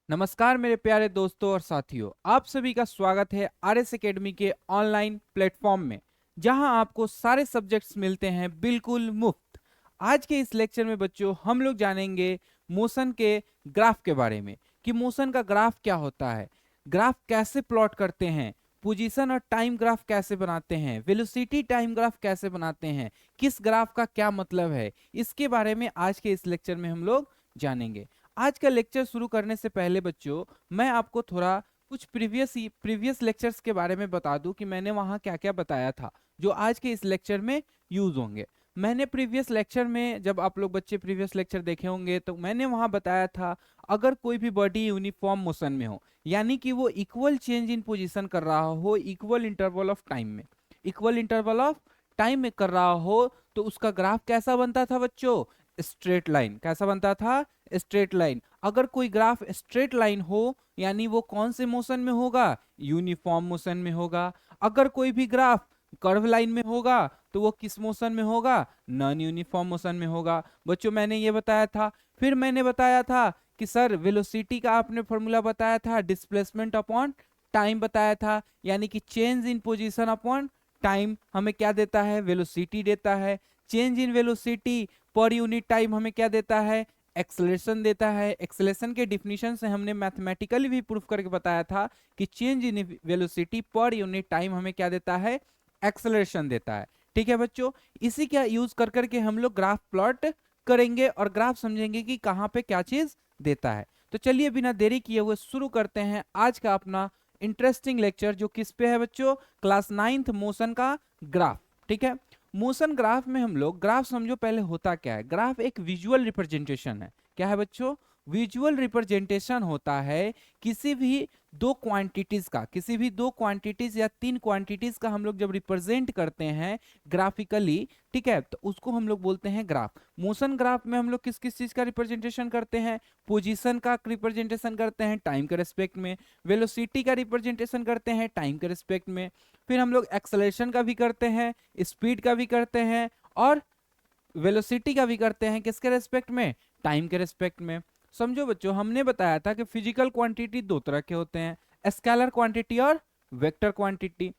नमस्कार मेरे प्यारे दोस्तों और साथियों, आप सभी का स्वागत है आरएस एकेडमी के ऑनलाइन प्लेटफॉर्म में, जहां आपको सारे सब्जेक्ट्स मिलते हैं बिल्कुल मुफ्त। आज के इस लेक्चर में बच्चों हम लोग जानेंगे मोशन के ग्राफ के बारे में कि मोशन का ग्राफ क्या होता है, ग्राफ कैसे प्लॉट करते हैं, पोजीशन और टाइम ग्राफ कैसे बनाते हैं, वेलोसिटी टाइम ग्राफ कैसे बनाते हैं, किस ग्राफ का क्या मतलब है, इसके बारे में आज के इस लेक्चर में हम लोग जानेंगे। आज का लेक्चर शुरू करने से पहले बच्चों मैं आपको थोड़ा कुछ प्रीवियस लेक्चर्स के बारे में बता दूं कि मैंने वहां क्या क्या बताया था जो आज के इस लेक्चर में यूज होंगे। मैंने प्रीवियस लेक्चर में, जब आप लोग बच्चे प्रीवियस लेक्चर देखे होंगे, तो मैंने वहां बताया था अगर कोई भी बॉडी यूनिफॉर्म मोशन में हो, यानी कि वो इक्वल चेंज इन पोजीशन कर रहा हो इक्वल इंटरवल ऑफ टाइम में, इक्वल इंटरवल ऑफ टाइम में कर रहा हो, तो उसका ग्राफ कैसा बनता था बच्चों? Straight line. कैसा बनता था? Straight line. अगर कोई ग्राफ स्ट्रेट लाइन हो यानी वो कौन से मोशन में होगा? यूनिफॉर्म मोशन में होगा। अगर कोई भी ग्राफ कर्व लाइन में होगा तो वो किस मोशन में होगा? नॉन यूनिफॉर्म मोशन में होगा। बच्चों मैंने ये बताया था। फिर मैंने बताया था कि सर वेलोसिटी का आपने फॉर्मूला बताया था डिस्प्लेसमेंट अपॉन टाइम बताया था, यानी कि चेंज इन पोजीशन अपॉन टाइम हमें क्या देता है? वेलोसिटी देता है। Change in velocity per unit time हमें क्या देता है? एक्सेलरेशन देता है। एक्सेलरेशन के डिफिनीशन से हमने मैथमेटिकली भी प्रूफ करके बताया था कि change in velocity per unit time हमें क्या देता है? एक्सेलरेशन देता है। ठीक है बच्चों, इसी का यूज कर करके हम लोग ग्राफ प्लॉट करेंगे और ग्राफ समझेंगे कि कहाँ पे क्या चीज देता है। तो चलिए बिना देरी किए हुए शुरू करते हैं आज का अपना इंटरेस्टिंग लेक्चर, जो किस पे है बच्चों? क्लास 9th मोशन का ग्राफ। ठीक है, मोशन ग्राफ में हम लोग, ग्राफ समझो पहले होता क्या है। ग्राफ एक विजुअल रिप्रेजेंटेशन है। क्या है बच्चों? विजुअल रिप्रेजेंटेशन होता है किसी भी दो क्वांटिटीज का, किसी भी दो क्वांटिटीज या तीन क्वांटिटीज का हम लोग जब रिप्रेजेंट करते हैं ग्राफिकली, ठीक है, तो उसको हम लोग बोलते हैं ग्राफ। मोशन ग्राफ में हम लोग किस किस चीज का रिप्रेजेंटेशन करते हैं? पोजीशन का रिप्रेजेंटेशन करते हैं टाइम के रिस्पेक्ट में, वेलोसिटी का रिप्रेजेंटेशन करते हैं टाइम के रिस्पेक्ट में, फिर हम लोग एक्सेलरेशन का भी करते हैं, स्पीड का भी करते हैं, और वेलोसिटी का भी करते हैं। किसके रेस्पेक्ट में? टाइम के रेस्पेक्ट में। समझो बच्चों, हमने बताया था कि फिजिकल क्वांटिटी दो तरह के होते हैं, स्केलर क्वांटिटी और वेक्टर क्वांटिटी।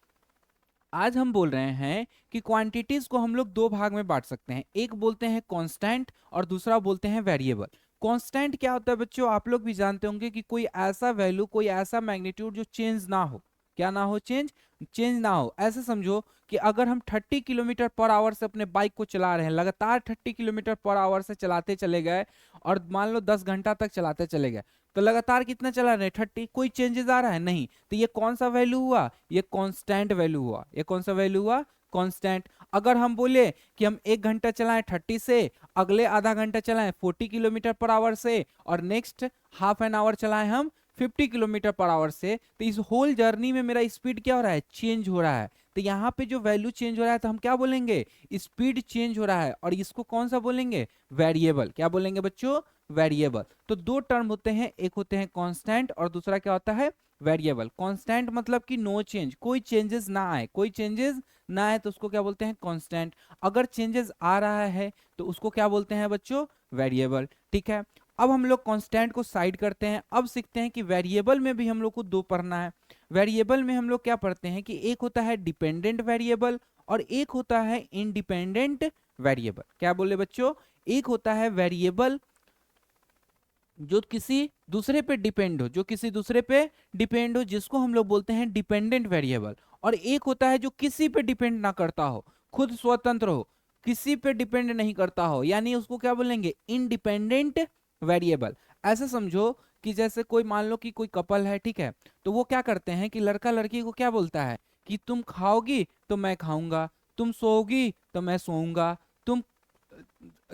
आज हम बोल रहे हैं कि क्वांटिटीज को हम लोग दो भाग में बांट सकते हैं, एक बोलते हैं कांस्टेंट और दूसरा बोलते हैं वेरिएबल। कांस्टेंट क्या होता है बच्चों? आप लोग भी जानते होंगे कि कोई ऐसा वैल्यू, कोई ऐसा मैग्नीट्यूड जो चेंज ना हो। क्या ना हो? चेंज, चेंज ना हो। ऐसे समझो कि अगर हम 30 किलोमीटर पर आवर से अपने बाइक को चला रहे हैं, लगातार 30 किलोमीटर पर आवर से चलाते चले गए, और मान लो 10 घंटा तक चलाते चले गए, तो लगातार कितना चला रहे हैं? 30। कोई चेंजेस आ रहा है? नहीं। तो ये कौन सा वैल्यू हुआ? ये कांस्टेंट वैल्यू हुआ। ये कौन सा वैल्यू हुआ? कांस्टेंट। अगर हम बोले कि हम 1 घंटा चलाएं 30 से, अगले आधा घंटा चलाएं 40 किलोमीटर पर आवर से, और नेक्स्ट हाफ एन आवर चलाएं हम 50 किलोमीटर पर आवर से, तो इस होल जर्नी में मेरा स्पीड क्या हो रहा है? चेंज हो रहा है। तो यहाँ पे जो वैल्यू चेंज हो रहा है तो हम क्या बोलेंगे? स्पीड चेंज हो रहा है। और इसको कौन सा बोलेंगे? वेरिएबल। क्या बोलेंगे बच्चों? वेरिएबल। तो दो टर्म होते हैं, एक होते हैं कांस्टेंट और दूसरा क्या होता है? वेरिएबल। कांस्टेंट मतलब कि नो चेंज, कोई चेंजेस ना आए, कोई चेंजेस ना आए तो उसको क्या बोलते हैं? कांस्टेंट। अगर चेंजेस आ रहा है तो उसको क्या बोलते हैं बच्चों? वेरिएबल। ठीक है, अब हम लोग कांस्टेंट को साइड करते हैं। अब सीखते हैं कि वेरिएबल में भी हम लोग को दो पढ़ना है। वेरिएबल में हम लोग क्या पढ़ते हैं कि एक होता है डिपेंडेंट वेरिएबल और एक होता है इंडिपेंडेंट वेरिएबल। क्या बोले बच्चों? एक होता है वेरिएबल जो किसी दूसरे पे डिपेंड हो, जो किसी दूसरे पे डिपेंड हो, जिसको हम लोग बोलते हैं डिपेंडेंट वेरिएबल। और एक होता है जो किसी पे डिपेंड ना करता हो, खुद स्वतंत्र हो, किसी पे डिपेंड नहीं करता हो, यानी उसको क्या बोलेंगे? Independent variable. ऐसे समझो कि जैसे कोई, मान लो कि कोई कपल है, ठीक है, तो वो क्या करते हैं कि लड़का लड़की को क्या बोलता है कि तुम खाओगी तो मैं खाऊंगा, तुम सोओगी तो मैं सोऊंगा, तुम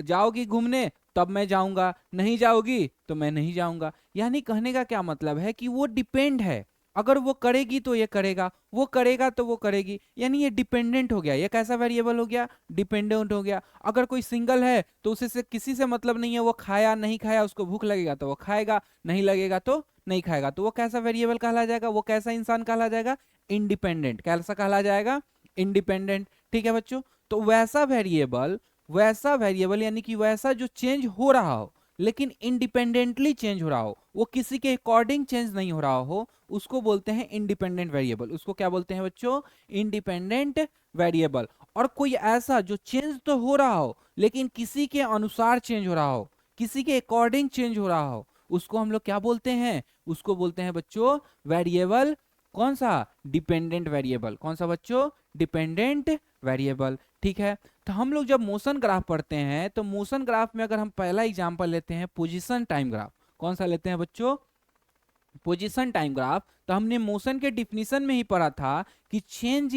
जाओगी घूमने तब मैं जाऊंगा, नहीं जाओगी तो मैं नहीं जाऊंगा। यानी कहने का क्या मतलब है कि वो डिपेंड है, अगर वो करेगी तो ये करेगा, वो करेगा तो वो करेगी, यानी ये डिपेंडेंट हो गया। ये कैसा वेरिएबल हो गया? डिपेंडेंट हो गया। अगर कोई सिंगल है तो उसे से किसी से मतलब नहीं है, वो खाया नहीं खाया, उसको भूख लगेगा तो वो खाएगा, नहीं लगेगा तो नहीं खाएगा, तो वो कैसा वेरिएबल कहला जाएगा? वो कैसा इंसान कहला जाएगा? इंडिपेंडेंट। कैसा कहला जाएगा? इंडिपेंडेंट। ठीक है बच्चों, तो वैसा वेरिएबल, वैसा वेरिएबल यानी कि वैसा जो चेंज हो रहा हो, लेकिन इंडिपेंडेंटली चेंज हो रहा हो, वो किसी के अकॉर्डिंग चेंज नहीं हो रहा हो, उसको बोलते हैं इंडिपेंडेंट वेरिएबल। उसको क्या बोलते हैं बच्चों? Independent variable. और कोई ऐसा जो चेंज तो हो रहा हो लेकिन किसी के अनुसार चेंज हो रहा हो, किसी के अकॉर्डिंग चेंज हो रहा हो, उसको हम लोग क्या बोलते हैं? उसको बोलते हैं बच्चों वेरिएबल। कौन सा? Dependent variable. कौन सा बच्चों? Dependent variable. ठीक है। तो हम लोग जब मोशन ग्राफ पढ़ते हैं तो मोशन ग्राफ में अगर हम पहला एग्जांपल लेते हैं पोजीशन टाइम ग्राफ। कौन सा लेते हैं बच्चों? Position time graph. तो हमने मोशन के डिफिनीशन में ही पढ़ा था कि change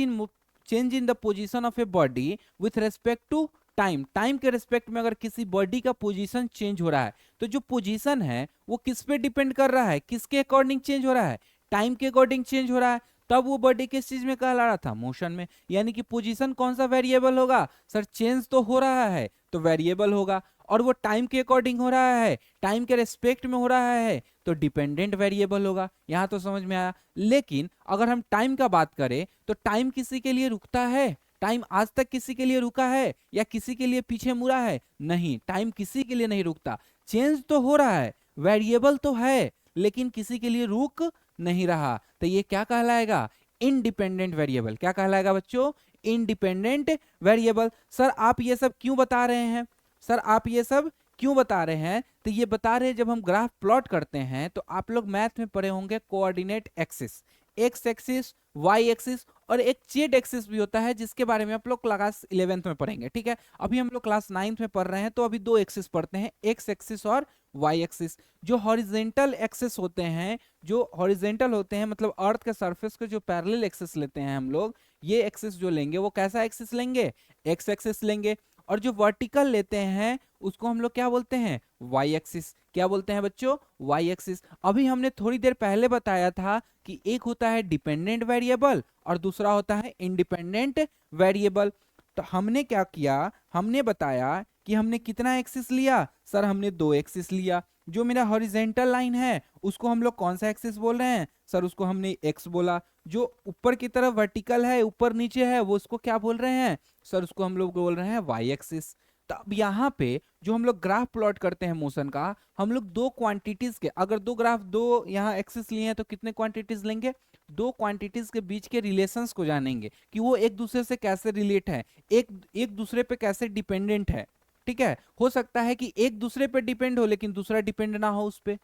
in the position of a body with respect to time. Time के रेस्पेक्ट में अगर किसी बॉडी का पोजीशन चेंज हो रहा है तो जो पोजीशन है वो किस पे डिपेंड कर रहा है? किसके अकॉर्डिंग चेंज हो रहा है? टाइम के अकॉर्डिंग चेंज हो रहा है। तब वो बॉडी किस चीज में कहला रहा था? मोशन में। यानी कि पोजीशन कौन सा वेरिएबल होगा? सर चेंज तो हो रहा है तो वेरिएबल होगा, और वो टाइम के अकॉर्डिंग हो रहा है, टाइम के रेस्पेक्ट में हो रहा है तो डिपेंडेंट वेरिएबल होगा। यहां तो समझ में आया। लेकिन अगर हम टाइम का बात करें तो टाइम किसी के लिए रुकता है? टाइम आज तक किसी के लिए रुका है या किसी के लिए पीछे मुड़ा है? नहीं, टाइम किसी के लिए नहीं रुकता। चेंज तो हो रहा है, वेरिएबल तो है, लेकिन किसी के लिए रुक नहीं रहा। तो ये क्या कहलाएगा? Independent variable. क्या कहलाएगा बच्चों? Independent variable. सर आप ये सब क्यों बता रहे हैं? सर आप ये सब क्यों बता रहे हैं? तो ये बता रहे हैं जब हम ग्राफ प्लॉट करते हैं तो आप लोग मैथ में पढ़े होंगे coordinate axis, X axis, Y axis और एक जेड एक्सिस भी होता है जिसके बारे में आप लोग क्लास 11th में पढ़ेंगे। ठीक है, अभी हम लोग क्लास 9th में पढ़ रहे हैं तो अभी दो एक्सिस पढ़ते हैं, एक्स एक्सिस और वाई एक्सिस। जो हॉरिजेंटल एक्सिस होते हैं, जो हॉरिजेंटल होते हैं मतलब अर्थ के सरफेस के जो पैरेलल एक्सिस लेते हैं हम लोग, ये एक्सिस जो लेंगे वो कैसा एक्सिस लेंगे? एक्स एक्सिस लेंगे। और जो वर्टिकल लेते हैं उसको हम लोग क्या बोलते हैं? Y axis. क्या बोलते हैं बच्चों? Y axis. अभी हमने थोड़ी देर पहले बताया था कि एक होता है डिपेंडेंट वेरिएबल और दूसरा होता है इंडिपेंडेंट वेरिएबल। तो हमने क्या किया? हमने बताया कि हमने कितना एक्सिस लिया? सर हमने दो एक्सिस लिया। जो मेरा हॉरिजेंटल लाइन है उसको हम लोग कौन सा एक्सिस बोल रहे हैं? सर उसको हमने एक्स बोला। जो ऊपर की तरफ वर्टिकल है, ऊपर नीचे है, वो उसको क्या बोल रहे हैं? सर उसको हम लोग बोल रहे हैं वाई एक्सिस। तो अब यहाँ पे जो हम लोग ग्राफ प्लॉट करते हैं मोशन का, हम लोग दो क्वांटिटीज के, अगर दो ग्राफ, दो यहाँ एक्सिस लिए हैं तो कितने क्वांटिटीज लेंगे? दो क्वांटिटीज के बीच के रिलेशंस को जानेंगे कि वो एक दूसरे से कैसे रिलेट है, एक एक दूसरे पे कैसे डिपेंडेंट है। ठीक है, हो सकता है कि एक दूसरे पे डिपेंड हो लेकिन दूसरा डिपेंड ना हो उस पे।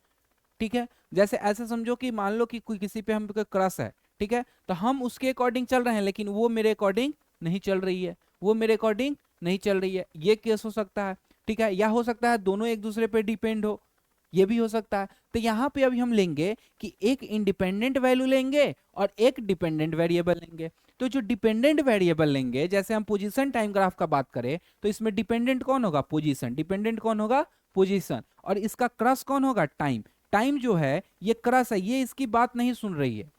ठीक है, जैसे ऐसे समझो कि मान लो कि कोई किसी पे हम पे क्रश है। ठीक है, तो हम उसके अकॉर्डिंग चल रहे हैं लेकिन वो मेरे अकॉर्डिंग नहीं चल रही है, वो मेरे अकॉर्डिंग नहीं चल रही है। ये केस हो सकता है। ठीक है, या हो सकता है दोनों एक दूसरे पे डिपेंड हो, ये भी हो सकता है। तो यहाँ पे अभी हम लेंगे कि एक इंडिपेंडेंट वैल्यू लेंगे और एक डिपेंडेंट वेरिएबल लेंगे। तो जो डिपेंडेंट वेरिएबल लेंगे, जैसे हम पोजीशन टाइम ग्राफ का बात करें तो इसमें डिपेंडेंट कौन होगा? पोजीशन। डिपेंडेंट कौन होगा? पोजीशन। और इसका क्रस कौन होगा? टाइम। टाइम जो है ये क्रस है, ये इसकी बात नहीं सुन रही है।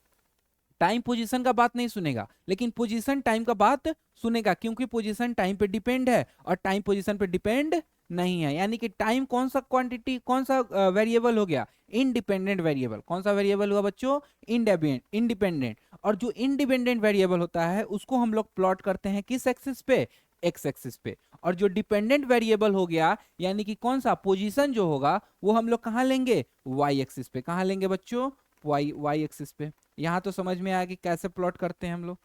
टाइम पोजीशन का बात नहीं सुनेगा लेकिन पोजीशन टाइम का बात सुनेगा, क्योंकि पोजीशन टाइम पे डिपेंड है और टाइम पोजीशन पे डिपेंड नहीं है। यानी कि टाइम कौन सा क्वांटिटी, कौन सा वेरिएबल हो गया? Independent variable. कौन सा वेरिएबल हुआ बच्चों? इंडिपेंडेंट। और जो इंडिपेंडेंट वेरिएबल होता है उसको हम लोग प्लॉट करते हैं किस एक्सिस पे? एक्स एक्सिस पे। और जो डिपेंडेंट वेरिएबल हो गया यानी कि कौन सा पोजीशन जो होगा वो हम लोग कहाँ लेंगे? वाई एक्सिस पे। कहाँ लेंगे बच्चों? वाई वाई एक्सिस पे। यहां तो समझ में आया कि कैसे प्लॉट करते हैं हम लोग।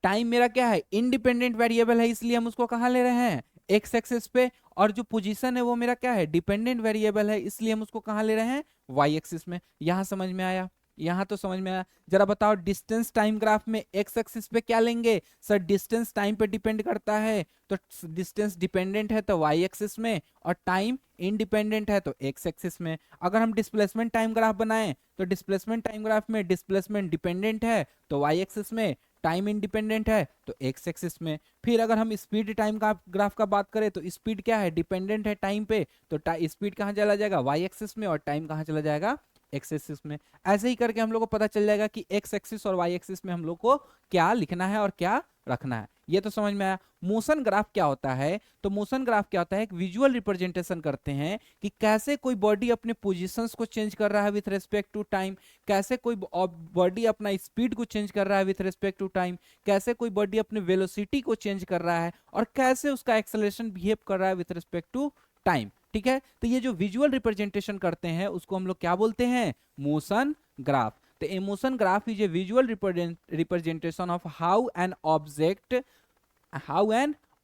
टाइम मेरा क्या है? इंडिपेंडेंट वेरिएबल है, इसलिए हम उसको कहाँ ले रहे हैं? एक्स एक्सिस पे। और जो पोजीशन है वो मेरा क्या है? डिपेंडेंट वेरिएबल है, इसलिए हम उसको कहाँ ले रहे हैं? वाई एक्सिस में। यहां समझ में आया? यहां तो समझ में आया। जरा बताओ डिस्टेंस टाइम ग्राफ में एक्स एक्सिस पे क्या लेंगे? सर डिस्टेंस टाइम पे डिपेंड करता है तो डिस्टेंस डिपेंडेंट है तो वाई एक्सिस में, और टाइम इंडिपेंडेंट है तो एक्स एक्सिस में। अगर हम डिस्प्लेसमेंट टाइम ग्राफ बनाएं तो डिस्प्लेसमेंट टाइम ग्राफ में डिस्प्लेसमेंट डिपेंडेंट है तो वाई एक्सिस में, टाइम इंडिपेंडेंट है तो एक्स एक्सिस में। फिर अगर हम स्पीड टाइम का ग्राफ का बात करें तो स्पीड क्या है? डिपेंडेंट है टाइम पे तो स्पीड कहाँ चला जाएगा? वाई एक्सिस में, और टाइम कहाँ चला जाएगा? एक्स एक्सिस में। ऐसे ही करके हम लोग को पता चल जाएगा कि एक्स एक्सिस और वाई एक्सिस में हम लोग को क्या लिखना है और क्या रखना है। ये तो समझ में आया। मोशन ग्राफ क्या होता है? तो मोशन ग्राफ क्या होता है? एक विजुअल रिप्रेजेंटेशन करते हैं कि कैसे कोई बॉडी अपने पोजीशंस को चेंज कर रहा है विथ रेस्पेक्ट टू टाइम, कैसे कोई बॉडी अपना स्पीड को चेंज कर रहा है विथ रेस्पेक्ट टू टाइम, कैसे कोई बॉडी अपने वेलोसिटी को चेंज कर रहा है और कैसे उसका एक्सेलरेशन बिहेव कर रहा है विथ रेस्पेक्ट टू टाइम। ठीक है। तो ये जो विजुअल रिप्रेजेंटेशन करते हैं उसको हम लोग क्या बोलते हैं, मोशन ग्राफ। तो a motion graph is a visual representation of how an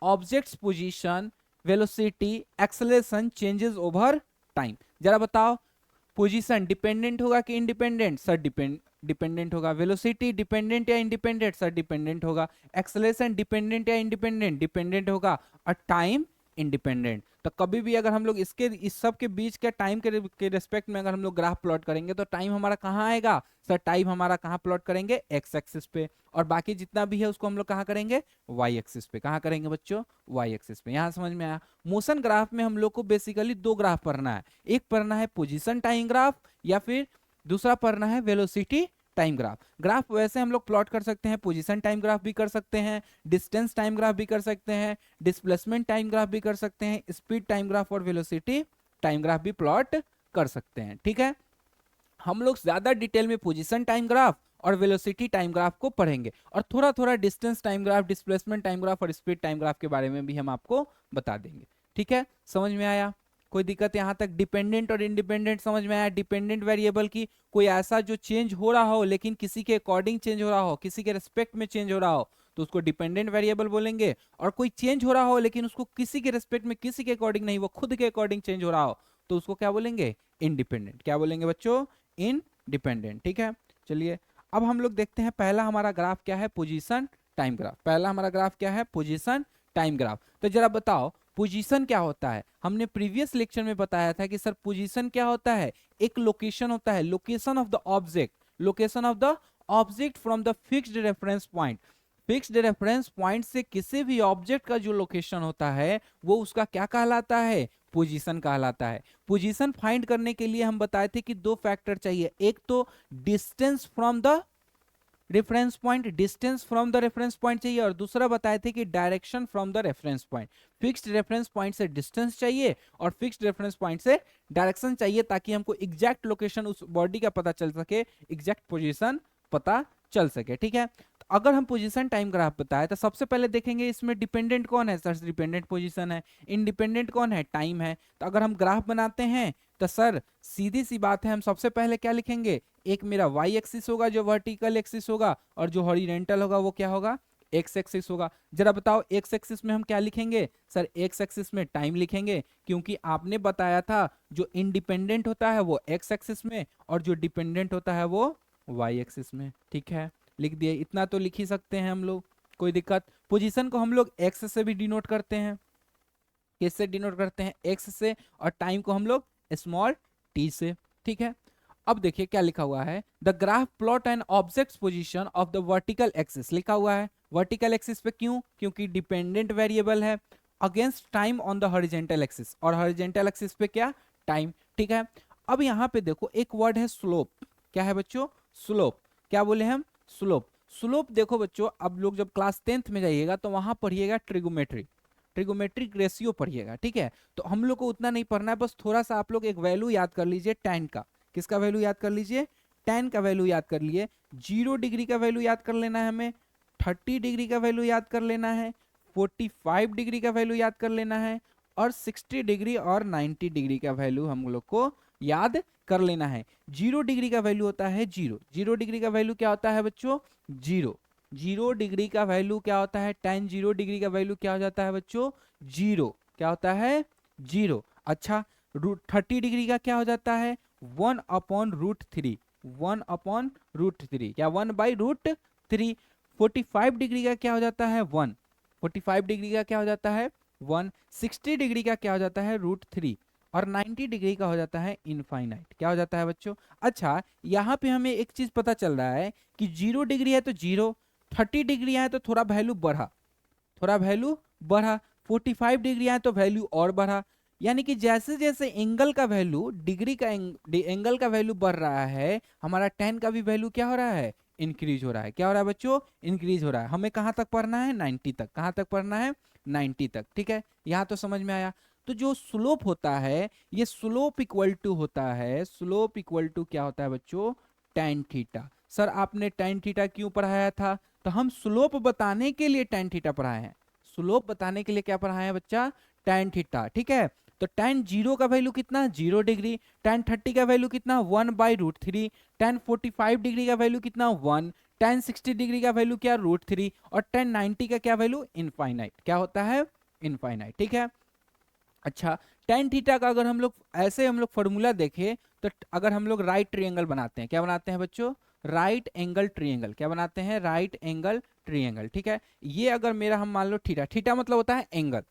object's position, velocity, acceleration changes over time. जरा बताओ, पोजीशन डिपेंडेंट होगा कि इंडिपेंडेंट? सर डिपेंडेंट होगा। वेलोसिटी डिपेंडेंट या इंडिपेंडेंट? सर डिपेंडेंट होगा। एक्सेलरेशन डिपेंडेंट या independent? Dependent होगा। और टाइम इंडिपेंडेंट। तो कभी भी अगर हम लोग इस सब के बीच के टाइम के रेस्पेक्ट में अगर हम लोग ग्राफ प्लॉट करेंगे तो टाइम हमारा कहाँ आएगा? सर टाइम हमारा कहाँ प्लॉट करेंगे? एक्स एक्सिस पे। और बाकी जितना भी है उसको हम लोग कहाँ करेंगे? वाई एक्सिस पे। कहाँ करेंगे बच्चों? वाई एक्सिस पे। यहाँ समझ में आया? मोशन ग्राफ में हम लोग को बेसिकली दो ग्राफ पढ़ना है। एक पढ़ना है पोजिशन टाइम ग्राफ, या फिर दूसरा पढ़ना है वेलोसिटी टाइम ग्राफ। ग्राफ वैसे हम लोग प्लॉट कर सकते हैं, पोजीशन टाइम ग्राफ भी कर सकते हैं, डिस्टेंस टाइम ग्राफ भी कर सकते हैं, डिस्प्लेसमेंट टाइम ग्राफ भी कर सकते हैं, स्पीड टाइम ग्राफ और वेलोसिटी टाइम ग्राफ भी प्लॉट कर सकते हैं। ठीक है, हम लोग ज्यादा डिटेल में पोजीशन टाइम ग्राफ और वेलोसिटी टाइम ग्राफ को पढ़ेंगे, और थोड़ा थोड़ा distance time graph, displacement time graph और स्पीड टाइम ग्राफ के बारे में भी हम आपको बता देंगे। ठीक है, समझ में आया? कोई दिक्कत यहाँ तक? डिपेंडेंट और इंडिपेंडेंट समझ में आया? डिपेंडेंट वेरिएबल की कोई ऐसा जो चेंज हो रहा हो लेकिन किसी के अकॉर्डिंग चेंज हो रहा हो, किसी के रेस्पेक्ट में चेंज हो रहा हो, तो उसको डिपेंडेंट वेरिएबल बोलेंगे। और कोई चेंज हो रहा हो लेकिन उसको किसी के रेस्पेक्ट में, किसी के अकॉर्डिंग नहीं, वो खुद के अकॉर्डिंग चेंज हो रहा हो, तो उसको क्या बोलेंगे? इंडिपेंडेंट। क्या बोलेंगे बच्चों? इंडिपेंडेंट। ठीक है, चलिए अब हम लोग देखते हैं पहला हमारा ग्राफ क्या है, पोजीशन टाइम ग्राफ। पहला हमारा ग्राफ क्या है? Position time graph. तो जरा बताओ पोजीशन क्या होता है? हमने प्रीवियस लेक्चर में बताया था कि सर पोजीशन क्या होता है? एक लोकेशन होता है, location of the object, location of the object from the fixed reference point. Fixed reference point से किसी भी ऑब्जेक्ट का जो लोकेशन होता है वो उसका क्या कहलाता है? पोजीशन कहलाता है। पोजीशन फाइंड करने के लिए हम बताए थे कि दो फैक्टर चाहिए, एक तो distance from the reference point, distance from the reference point चाहिए, और दूसरा बताए थे कि direction from the reference point. Fixed reference point से डिस्टेंस चाहिए और फिक्स्ड रेफरेंस पॉइंट से डायरेक्शन चाहिए, ताकि हमको एग्जैक्ट लोकेशन उस बॉडी का पता चल सके, एग्जैक्ट पोजीशन पता चल सके। ठीक है, तो अगर हम पोजीशन टाइम ग्राफ बताए तो सबसे पहले देखेंगे इसमें डिपेंडेंट कौन है? सर डिपेंडेंट पोजीशन है। इंडिपेंडेंट कौन है? टाइम है। तो अगर हम ग्राफ बनाते हैं तो सर सीधी सी बात है, हम सबसे पहले क्या लिखेंगे? एक मेरा वाई एक्सिस होगा जो वर्टिकल एक्सिस होगा, और जो हॉरिजॉन्टल होगा वो क्या होगा? एक्स एक्सिस होगा। जरा बताओ एक्स एक्सिस में हम क्या लिखेंगे? सर एक्स एक्सिस में टाइम लिखेंगे, क्योंकि आपने बताया था जो इंडिपेंडेंट होता है वो एक्स एक्सिस में और जो डिपेंडेंट होता है वो वाई एक्सिस में। ठीक है, लिख दिए। इतना तो लिख ही सकते हैं हम लोग, कोई दिक्कत? पोजीशन को हम लोग एक्स से भी डिनोट करते हैं। किससे डिनोट करते हैं? एक्स से। और टाइम को हम लोग स्मॉल टी से। ठीक है, अब देखिए क्या लिखा हुआ है, the graph plot an object position of the vertical axis. लिखा हुआ है वर्टिकल एक्सिस पे, क्यों? क्योंकि डिपेंडेंट वेरिएबल है, against time on the horizontal axis, और हॉरिजॉन्टल एक्सिस पे क्या? टाइम। ठीक है, अब यहाँ पे देखो एक वर्ड है स्लोप। क्या है बच्चों? स्लोप। क्या बोले हम? स्लोप। स्लोप देखो बच्चों, अब लोग जब क्लास 10th में जाइएगा तो वहां पढ़िएगा ट्रिगोमेट्री, ट्रिगोमेट्रिक रेशियो पढ़िएगा। ठीक है, तो हम लोग को उतना नहीं पढ़ना है, बस थोड़ा सा आप लोग एक वैल्यू याद कर लीजिए tan का। किसका वैल्यू याद कर लीजिए? tan का वैल्यू याद कर लिए। 0 डिग्री का वैल्यू याद कर लेना है हमें, 30 डिग्री का वैल्यू याद कर लेना है, 45 डिग्री का वैल्यू याद कर लेना है, और 60 डिग्री और 90 डिग्री का वैल्यू हम लोग को याद कर लेना है। 0 डिग्री का वैल्यू होता है 0। 0 डिग्री का वैल्यू क्या होता है बच्चों? 0। 0 डिग्री का वैल्यू क्या होता है? tan 0 डिग्री का वैल्यू क्या हो जाता है बच्चों? 0। क्या होता है? 0। अच्छा, 30 डिग्री का क्या हो जाता है? 1/√3। 1/√3, क्या 1/√3। 45 डिग्री का क्या हो जाता है? 1। 45 डिग्री का क्या हो जाता है? 1। 60 डिग्री का क्या हो जाता है? √3। और 90 डिग्री का हो जाता है इनफाइनाइट। क्या हो जाता है बच्चों? अच्छा, यहाँ पे हमें एक चीज पता चल रहा है कि 0 डिग्री है तो 0, 30 डिग्री है तो थोड़ा वैल्यू बढ़ा, थोड़ा वैल्यू बढ़ा, 45 डिग्री है तो वैल्यू और बढ़ा। यानी कि जैसे जैसे एंगल का वैल्यू, डिग्री का एंगल का वैल्यू बढ़ रहा है, हमारा tan का भी वैल्यू क्या हो रहा है? इंक्रीज हो रहा है। क्या हो रहा है बच्चों? इंक्रीज हो रहा है। हमें कहाँ तक पढ़ना है? 90 तक। कहाँ तक पढ़ना है? 90 तक। ठीक है, यहाँ तो समझ में आया। तो जो स्लोप होता है, ये स्लोप इक्वल टू होता है, स्लोप इक्वल टू क्या होता है बच्चों? tan theta. सर आपने tan थीटा क्यों पढ़ाया था? तो हम स्लोप बताने के लिए tan थीटा पढ़ाए हैं। स्लोप बताने के लिए क्या पढ़ाए हैं बच्चा? tan theta. ठीक है, तो tan 0 का वैल्यू कितना 0 डिग्री, tan 30 का वैल्यू कितना 1/√3, tan 45 डिग्री का वैल्यू कितना 1, tan 60 डिग्री का वैल्यू क्या √3 और tan 90 का क्या वैल्यू इनफाइनाइट, क्या होता है इनफाइनाइट, ठीक है। अच्छा tan थीटा का अगर हम लोग ऐसे हम लोग फॉर्मूला देखें तो अगर हम लोग राइट ट्रायंगल बनाते हैं, क्या बनाते हैं बच्चों राइट एंगल ट्रायंगल, क्या बनाते हैं राइट एंगल ट्रायंगल, ठीक है। ये अगर मेरा हम मान लो थीटा, थीटा मतलब होता है एंगल,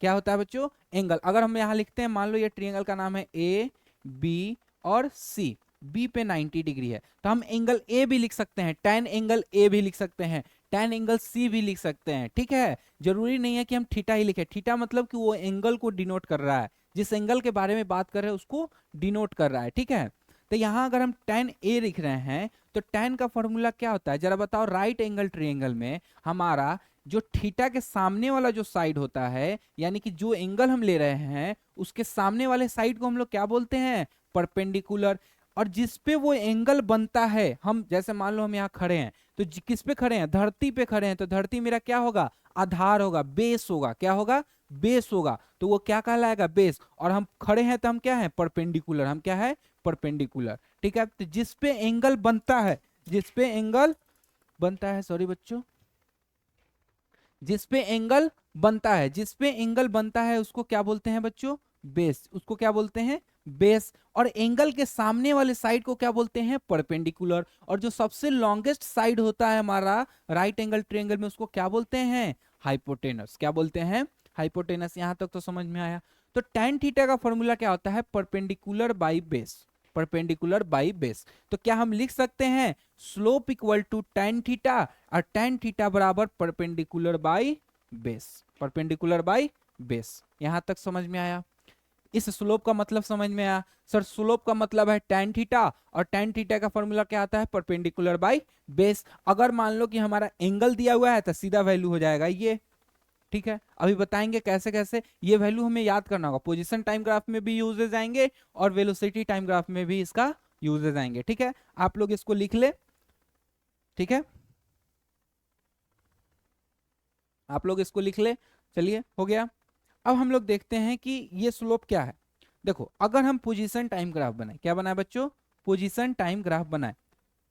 क्या होता है बच्चों एंगल। अगर हम यहाँ लिखते हैं मान लो ये ट्रायंगल का नाम है ए बी और सी, बी पे 90 डिग्री है तो हम एंगल ए भी लिख सकते हैं, tan एंगल ए भी लिख सकते हैं, tan एंगल सी भी लिख सकते हैं, ठीक है। जरूरी नहीं है कि हम थीटा ही लिखें, थीटा मतलब कि वो एंगल को डिनोट कर रहा है, जिस एंगल के बारे में बात कर रहे हैं उसको डिनोट कर रहा है, ठीक है। तो यहाँ अगर हम tan ए लिख रहे हैं तो tan का फॉर्मूला क्या होता है जरा बताओ। राइट एंगल ट्रायंगल में हमारा जो थीटा के सामने वाला जो साइड होता है, यानी कि जो एंगल हम ले रहे हैं उसके सामने वाले साइड को हम लोग क्या बोलते हैं परपेंडिकुलर। और जिस पे वो एंगल बनता है, हम जैसे मान लो हम यहाँ खड़े हैं तो किस पे खड़े हैं धरती पे खड़े हैं, तो धरती मेरा क्या होगा आधार होगा, बेस होगा, क्या होगा बेस होगा, तो वो क्या कहलाएगा बेस। और हम खड़े हैं तो हम क्या है परपेंडिकुलर, हम क्या है परपेंडिकुलर, ठीक है। तो जिस पे एंगल बनता है, जिस पे एंगल बनता है, सॉरी बच्चों, जिस पे एंगल बनता है, जिस पे एंगल बनता है उसको क्या बोलते हैं बच्चों बेस, उसको क्या बोलते हैं बेस। और एंगल के सामने वाले साइड को क्या बोलते हैं परपेंडिकुलर। और जो सबसे लॉन्गेस्ट साइड होता है हमारा राइट एंगल ट्रायंगल में उसको क्या बोलते हैं हाइपोटेनस, क्या बोलते हैं हाइपोटेनस। यहां तक तो समझ में आया। तो tan थीटा का फॉर्मूला क्या होता है perpendicular by base, perpendicular by base. तो क्या हम लिख सकते हैं slope equal to tan theta और tan थीटा बराबर perpendicular by base, perpendicular by base. यहां तक समझ में आया। इस स्लोप का मतलब समझ में आया सर, स्लोप का मतलब है tan थीटा और tan थीटा का फॉर्मूला क्या आता है परपेंडिकुलर बाई बेस। अगर मान लो कि हमारा एंगल दिया हुआ है तो सीधा वैल्यू हो जाएगा ये, ठीक है। अभी बताएंगे कैसे कैसे ये वैल्यू हमें याद करना होगा। पोजीशन टाइम ग्राफ में भी यूजेज आएंगे और वेलोसिटी टाइम ग्राफ में भी इसका यूजेज आएंगे, ठीक है। आप लोग इसको लिख ले, ठीक है, आप लोग इसको लिख ले। चलिए हो गया। अब हम लोग देखते हैं कि ये स्लोप क्या है। देखो अगर हम पोजीशन टाइम ग्राफ बनाए, क्या बनाए बच्चों पोजीशन टाइम ग्राफ बनाए,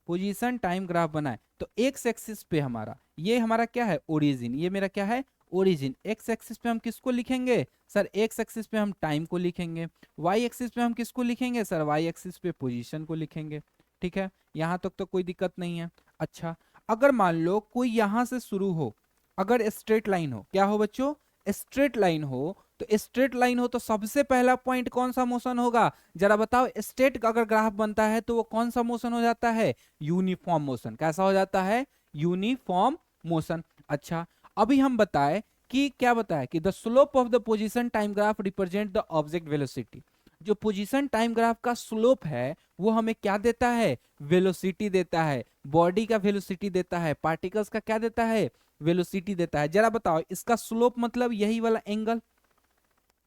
पोजीशन टाइम ग्राफ बनाए तो एक्स एक्सिस पे हमारा ये हमारा क्या है ओरिजिन, ये मेरा क्या है ओरिजिन। एक्स एक्सिस पे हम किसको लिखेंगे सर एक्स एक्सिस पे हम टाइम को लिखेंगे, वाई एक्सिस पे हम किसको लिखेंगे सर वाई एक्सिस पे पोजीशन को लिखेंगे, ठीक है। यहां तक तो कोई दिक्कत नहीं है। अच्छा अगर मान लो कोई यहां से शुरू हो, अगर स्ट्रेट लाइन हो, क्या हो बच्चों स्ट्रेट लाइन हो, तो स्ट्रेट लाइन हो तो सबसे पहला पॉइंट कौन सा मोशन होगा जरा बताओ। स्ट्रेट का अगर ग्राफ बनता है तो वो कौन सा मोशन हो जाता है यूनिफॉर्म मोशन, कैसा हो जाता है यूनिफॉर्म मोशन। अच्छा अभी हम बताए कि क्या बताया कि the slope of the position time graph represent the object velocity. जो पोजीशन टाइम ग्राफ का स्लोप है वो हमें क्या देता है वेलोसिटी देता है, बॉडी का वेलोसिटी देता है, पार्टिकल्स का क्या देता है वेलोसिटी देता है। जरा बताओ इसका स्लोप मतलब यही वाला एंगल,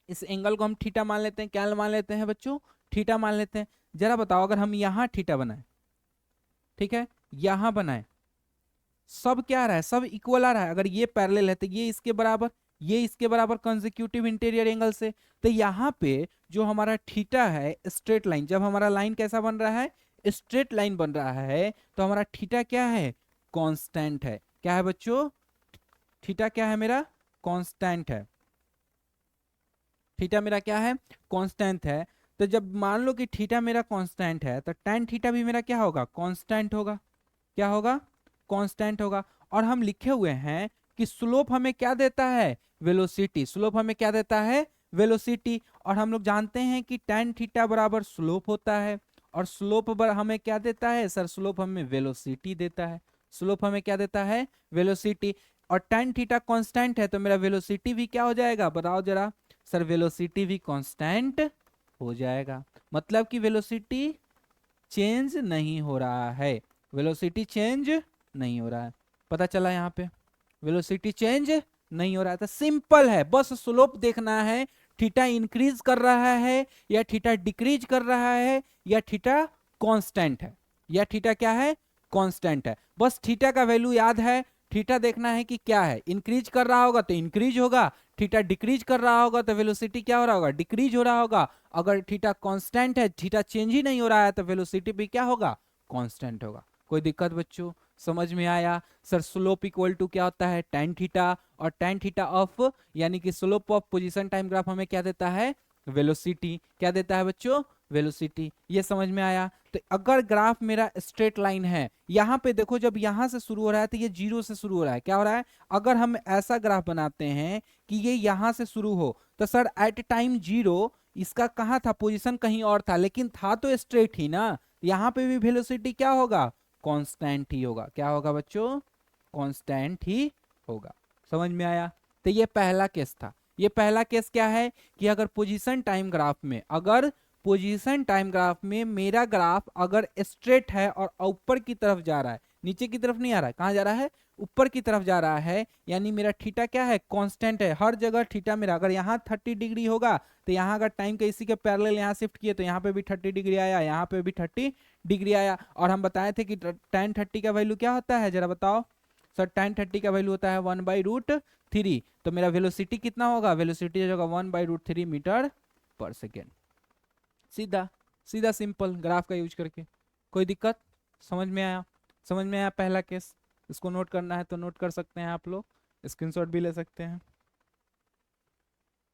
इस एंगल को हम थीटा मान लेते हैं, क्या मान लेते हैं बच्चों थीटा मान लेते हैं। जरा बताओ अगर हम यहां थीटा बनाए, ठीक है, यहां बनाए, सब क्या आ रहा है सब इक्वल आ रहा है। अगर ये पैरेलल है तो ये इसके बराबर, ये इसके बराबर कंसेक्यूटिव इंटीरियर एंगल से। तो यहाँ पे जो हमारा थीटा है स्ट्रेट लाइन, जब हमारा लाइन कैसा बन रहा है स्ट्रेट लाइन बन रहा है तो हमारा थीटा क्या है कांस्टेंट है। क्या है बच्चों थीटा क्या है मेरा कांस्टेंट है, थीटा मेरा क्या है कांस्टेंट है। तो जब मान लो कि थीटा मेरा कांस्टेंट है तो tan थीटा भी मेरा क्या होगा कांस्टेंट होगा, क्या होगा कांस्टेंट होगा। और हम लिखे हुए हैं कि स्लोप हमें क्या देता है वेलोसिटी, स्लोप हमें क्या देता है वेलोसिटी। और हम लोग जानते हैं कि tan थीटा बराबर स्लोप होता है और स्लोप हमें क्या देता है सर स्लोप हमें वेलोसिटी देता है, स्लोप हमें क्या देता है वेलोसिटी। और tan थीटा कांस्टेंट है तो मेरा वेलोसिटी भी क्या हो जाएगा बताओ जरा सर वेलोसिटी भी कांस्टेंट हो जाएगा। मतलब कि वेलोसिटी चेंज नहीं हो रहा है, वेलोसिटी चेंज नहीं हो रहा है। पता चला यहाँ पे वेलोसिटी चेंज नहीं हो रहा है। तो सिंपल है बस स्लोप देखना है थीटा इंक्रीज कर रहा है या थीटा डिक्रीज कर रहा है या थीटा कांस्टेंट है, या थीटा क्या है कांस्टेंट है। बस थीटा का वैल्यू याद है थीटा देखना है कि क्या है, इंक्रीज कर रहा होगा तो इंक्रीज होगा, थीटा डिक्रीज कर रहा होगा तो वेलोसिटी क्या हो रहा होगा, डिक्रीज हो रहा होगा। अगर थीटा कांस्टेंट है, थीटा चेंज ही नहीं हो रहा है, तो वेलोसिटी भी क्या होगा, कांस्टेंट होगा। कोई दिक्कत बच्चों, समझ में आया? सर स्लोप इक्वल टू क्या होता है, tan थीटा, और tan थीटा ऑफ यानी कि slope of position time graph हमें क्या देता है, वेलोसिटी। क्या देता है बच्चों, वेलोसिटी। ये समझ में आया? तो अगर ग्राफ मेरा स्ट्रेट लाइन है, यहाँ पे देखो जब यहाँ से शुरू हो रहा है तो ये जीरो से शुरू हो रहा है, क्या हो रहा है, अगर हम ऐसा ग्राफ बनाते हैं कि ये यहाँ से शुरू हो, तो सर एट टाइम जीरो इसका कहाँ था, पोजीशन कहीं और था, लेकिन था तो स्ट्रेट ही ना, यहाँ पे भी वेलोसिटी क्या होगा, कांस्टेंट ही होगा। क्या होगा बच्चों, कांस्टेंट ही होगा। समझ में आया? तो ये पहला केस था। ये पहला केस क्या है कि अगर पोजीशन टाइम ग्राफ में, अगर पोजीशन टाइम ग्राफ में मेरा ग्राफ अगर स्ट्रेट है और ऊपर की तरफ जा रहा है, नीचे की तरफ नहीं आ रहा है, कहाँ जा रहा है, ऊपर की तरफ जा रहा है, यानी मेरा थीटा क्या है, कांस्टेंट है, हर जगह थीटा मेरा, अगर यहाँ 30 डिग्री होगा तो यहाँ अगर टाइम के इसी के पैरेलल यहाँ शिफ्ट किए तो यहाँ पे भी 30 डिग्री आया, यहाँ पे भी 30 डिग्री आया। और हम बताए थे कि tan 30 का वैल्यू क्या होता है, जरा बताओ सर। tan 30 का वैल्यू होता है 1/√3। तो मेरा वेलोसिटी कितना होगा, वेलोसिटी होगा 1/√3 मीटर पर सेकेंड। सीधा सीधा सिंपल ग्राफ का यूज करके। कोई दिक्कत, समझ में आया? समझ में आया पहला केस? इसको नोट करना है तो नोट कर सकते हैं आप लोग, स्क्रीनशॉट भी ले सकते हैं।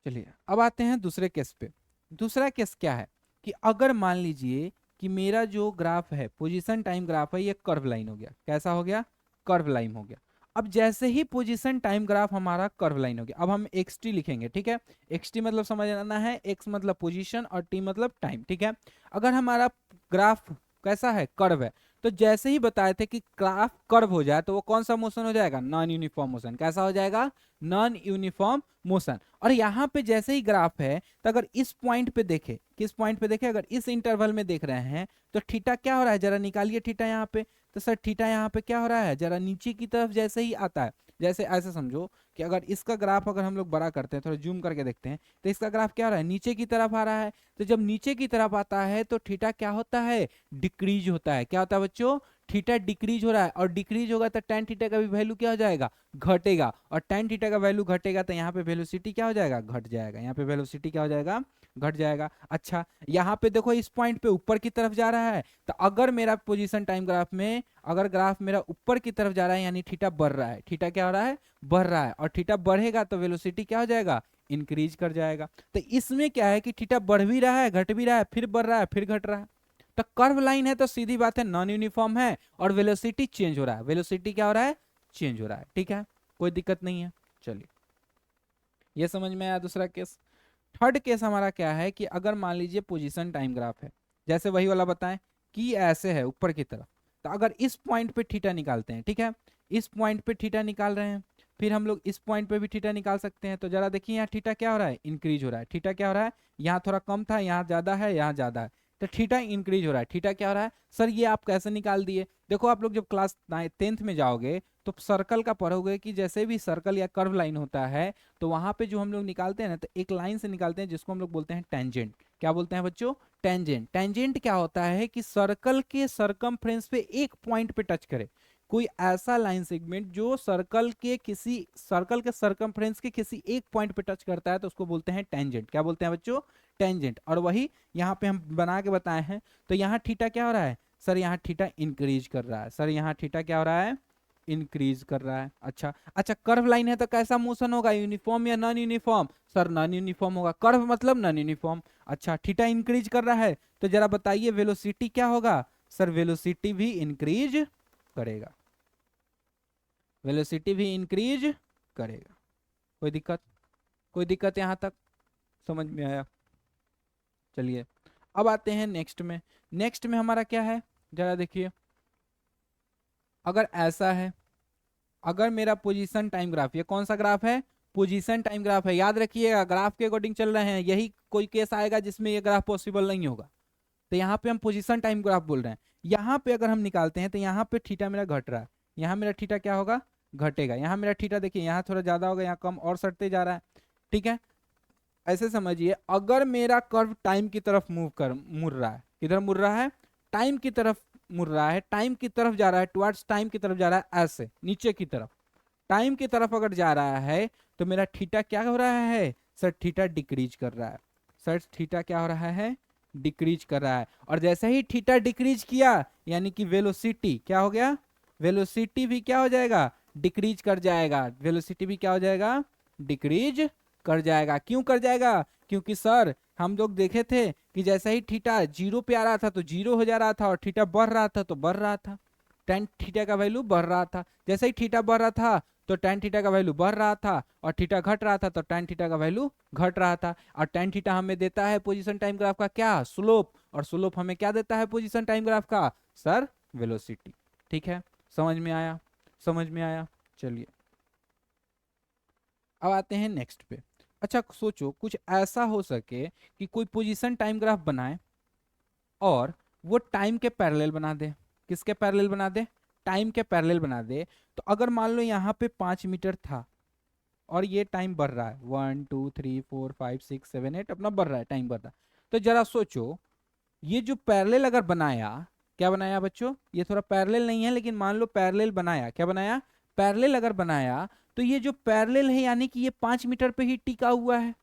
चलिए अब आते हैं दूसरे केस पे। दूसरा केस क्या है कि अगर मान लीजिए कि मेरा जो ग्राफ है, पोजीशन टाइम ग्राफ है, ये कर्व लाइन हो गया। कैसा हो गया, कर्व लाइन हो गया। अब जैसे ही पोजीशन टाइम ग्राफ हमारा कर्व लाइन हो गया, अब हम xt लिखेंगे, ठीक है। xt मतलब समझ आना है, x मतलब पोजीशन और t मतलब टाइम, ठीक है। अगर हमारा ग्राफ कैसा है, कर्व है, तो जैसे ही बताए थे कि ग्राफ कर्व हो जाए तो वो कौन सा मोशन हो जाएगा, नॉन यूनिफॉर्म मोशन। कैसा हो जाएगा, नॉन यूनिफॉर्म मोशन। और यहाँ पे जैसे ही ग्राफ है तो अगर इस पॉइंट पे देखे, किस पॉइंट पे देखे, अगर इस इंटरवल में देख रहे हैं तो थीटा क्या हो रहा है, जरा निकालिए थीटा यहाँ पे। तो सर थीटा यहाँ पे क्या हो रहा है, जरा नीचे की तरफ जैसे ही आता है, जैसे ऐसे समझो कि अगर इसका ग्राफ अगर हम लोग बड़ा करते हैं, थोड़ा जूम करके देखते हैं, तो इसका ग्राफ क्या हो रहा है, नीचे की तरफ आ रहा है। तो जब नीचे की तरफ आता है तो थीटा क्या होता है, डिक्रीज होता है। क्या होता है बच्चों, थीटा डिक्रीज हो रहा है, और डिक्रीज होगा तो tan थीटा का भी वैल्यू क्या हो जाएगा, घटेगा। और tan थीटा का वैल्यू घटेगा तो यहाँ पे वेलोसिटी क्या हो जाएगा, घट जाएगा। यहाँ पे वेलोसिटी क्या हो जाएगा, घट जाएगा। अच्छा यहाँ पे देखो इस पॉइंट पे ऊपर की तरफ जा रहा है, तो अगर मेरा पोजीशन टाइम ग्राफ में अगर ग्राफ मेरा ऊपर की तरफ जा रहा है यानी थीटा बढ़ रहा है, थीटा क्या हो रहा है, बढ़ रहा है। और थीटा बढ़ेगा तो वेलोसिटी क्या हो जाएगा, इंक्रीज कर जाएगा। तो इसमें क्या है कि थीटा बढ़ भी रहा है, घट भी रहा है, फिर बढ़ रहा है, फिर घट रहा है। तो कर्व लाइन है तो सीधी बात है नॉन यूनिफॉर्म है, और वेलोसिटी चेंज हो रहा है। वेलोसिटी क्या हो रहा है, चेंज हो रहा है, ठीक है, कोई दिक्कत नहीं है। चलिए ये समझ में आया दूसरा केस। थर्ड केस हमारा क्या है कि अगर मान लीजिए पोजीशन टाइम ग्राफ है, जैसे वही वाला बताएं कि ऐसे है ऊपर की तरफ, तो अगर इस पॉइंट पे थीटा निकालते हैं, ठीक है, इस पॉइंट पे थीटा निकाल रहे हैं, फिर हम लोग इस पॉइंट पे भी थीटा निकाल सकते हैं। तो जरा देखिए यहाँ थीटा क्या हो रहा है, इंक्रीज हो रहा है। थीटा क्या हो रहा है, यहाँ थोड़ा कम था, यहाँ ज्यादा है, यहाँ ज्यादा है, तो थीटा इंक्रीज हो रहा है। थीटा क्या हो रहा है, सर ये आप कैसे निकाल दिए, देखो आप लोग जब क्लास 10th में जाओगे तो सर्कल का पढ़ोगे कि जैसे भी सर्कल या कर्व लाइन होता है तो वहां पे जो हम लोग निकालते हैं ना, तो एक लाइन से निकालते हैं जिसको हम लोग बोलते हैं टेंजेंट। क्या बोलते हैं बच्चों, टेंजेंट। टेंजेंट क्या होता है कि सर्कल के सरकमफ्रेंस पे एक पॉइंट पे टच करे, कोई ऐसा लाइन सेगमेंट जो सर्कल के सरकमफ्रेंस के किसी एक पॉइंट पे टच करता है तो उसको बोलते हैं टेंजेंट। क्या बोलते हैं बच्चों, टेंजेंट। और वही यहाँ पे हम बना के बताए हैं। तो यहाँ थीटा क्या हो रहा है, सर यहाँ थीटा इंक्रीज कर रहा है। सर यहाँ थीटा क्या हो रहा है, इंक्रीज कर रहा है। अच्छा अच्छा, कर्व लाइन है तो कैसा मोशन होगा, यूनिफॉर्म या non uniform, sir non uniform होगा। कर्व मतलब नॉन यूनिफॉर्म। अच्छा थीटा इंक्रीज कर रहा है तो जरा बताइए वेलोसिटी क्या होगा, सर वेलोसिटी भी इंक्रीज करेगा, वेलोसिटी भी इंक्रीज करेगा। कोई दिक्कत, कोई दिक्कत यहाँ तक समझ में आया? चलिए अब आते हैं नेक्स्ट में। नेक्स्ट में हमारा क्या है, जरा देखिए, अगर ऐसा है, अगर मेरा पोजीशन टाइम ग्राफ, ये कौन सा ग्राफ है, पोजीशन टाइम ग्राफ है, याद रखिएगा ग्राफ के अकॉर्डिंग चल रहे हैं। यही कोई केस आएगा जिसमें ये ग्राफ पॉसिबल नहीं होगा, तो यहाँ पे हम पोजीशन टाइम ग्राफ बोल रहे हैं। यहाँ पे अगर हम निकालते हैं तो यहाँ पे थीटा मेरा घट रहा है, यहाँ मेरा थीटा क्या होगा, घटेगा। यहाँ मेरा थीटा देखिए यहाँ थोड़ा ज्यादा होगा, यहाँ कम और सटते जा रहा है, ठीक है। ऐसे समझिए अगर मेरा कर्व टाइम की तरफ मुड़ रहा है, किधर मुड़ रहा है, टाइम की तरफ मुड़ रहा है, टाइम की तरफ जा रहा है, टुवर्ड्स टाइम की तरफ जा रहा है, ऐसे नीचे की तरफ, टाइम की तरफ अगर जा रहा है तो मेरा थीटा क्या हो रहा है सर, थीटा डिक्रीज कर रहा है। सर थीटा क्या हो रहा है, डिक्रीज कर रहा है। और जैसे ही थीटा डिक्रीज किया यानी कि वेलोसिटी क्या हो गया, वेलोसिटी भी क्या हो जाएगा, डिक्रीज कर जाएगा। वेलोसिटी भी क्या हो जाएगा, डिक्रीज कर जाएगा। क्यों कर जाएगा, क्योंकि सर हम लोग देखे थे कि जैसे ही थीटा जीरो पे आ रहा था तो जीरो हो जा रहा था, और थीटा बढ़ रहा था तो बढ़ रहा था, टेन थीटा का वैल्यू बढ़ रहा था। जैसे ही थीटा बढ़ रहा था तो टेन थीटा का वैल्यू बढ़ रहा था, और थीटा घट रहा था तो टेन थीटा का वैल्यू घट रहा था। और टेन थीटा हमें देता है पोजीशन टाइम ग्राफ का क्या, स्लोप, और स्लोप हमें क्या देता है पोजीशन टाइम ग्राफ का सर, वेलोसिटी। ठीक है, समझ में आया, समझ में आया। चलिए अब आते हैं नेक्स्ट पे। अच्छा सोचो कुछ ऐसा हो सके कि कोई पोजीशन टाइम ग्राफ बनाए और वो टाइम के पैरेलल बना दे। किसके पैरेलल बना दे, टाइम के पैरेलल बना दे। तो अगर मान लो यहाँ पे 5 मीटर था और ये टाइम बढ़ रहा है, 1 2 3 4 5 6 7 8 अपना बढ़ रहा है, टाइम बढ़ रहा है। तो जरा सोचो ये जो पैरेलल अगर बनाया, क्या बनाया बच्चों, ये थोड़ा पैरेलल नहीं है लेकिन मान लो पैरेलल बनाया, क्या बनाया, पैरेलल अगर बनाया, तो ये जो पैरेलल है यानी कि ये 5 मीटर पे ही टिका हुआ है,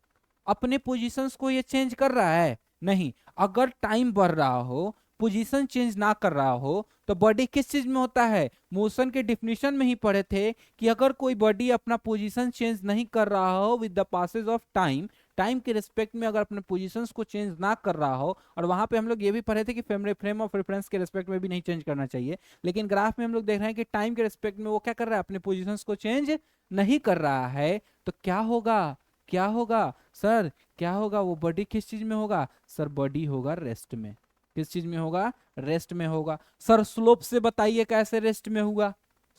अपने पोजीशंस को ये चेंज कर रहा है नहीं। अगर टाइम बढ़ रहा हो, पोजीशन चेंज ना कर रहा हो, तो बॉडी किस चीज में होता है, मोशन के डिफिनीशन में ही पढ़े थे कि अगर कोई बॉडी अपना पोजीशन चेंज नहीं कर रहा हो with the passage of time, time के रिस्पेक्ट में अगर अपने पोजीशंस को चेंज ना कर रहा हो, और वहां पे हम लोग ये भी पढ़े थे कि फ्रेम ऑफ रेफरेंस के रिस्पेक्ट में भी नहीं चेंज करना चाहिए, लेकिन ग्राफ में हम लोग देख रहे हैं कि टाइम के रिस्पेक्ट में वो क्या कर रहा है, अपने पोजीशंस को चेंज नहीं कर रहा है। तो क्या होगा, क्या होगा सर, क्या होगा, वो बॉडी किस चीज में होगा सर, बॉडी होगा रेस्ट में। किस चीज में होगा, रेस्ट में होगा। सर स्लोप से बताइए कैसे रेस्ट में होगा,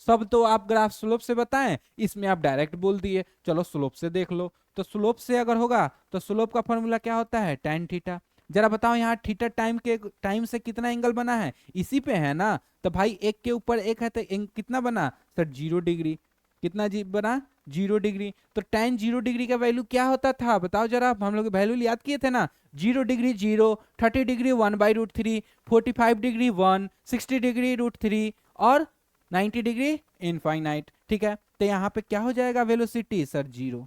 सब तो आप ग्राफ स्लोप से बताएं, इसमें आप डायरेक्ट बोल दिए, चलो स्लोप से देख लो। तो स्लोप से अगर होगा तो स्लोप का फॉर्मूला क्या होता है, tan थीटा। जरा बताओ यहाँ थीटा टाइम से कितना एंगल बना है, इसी पे है ना, तो भाई एक के ऊपर एक है तो कितना बना सर, 0 डिग्री। कितना जी बना, 0 डिग्री। तो tan 0 डिग्री का वैल्यू क्या होता था बताओ जरा, हम लोग वैल्यू याद किए थे ना, 0 डिग्री 0, 30 डिग्री 1/√3, 45 डिग्री 1, 60 डिग्री √3 और 90 डिग्री इनफाइनाइट। ठीक है, तो यहाँ पे क्या हो जाएगा वेलोसिटी सर, 0।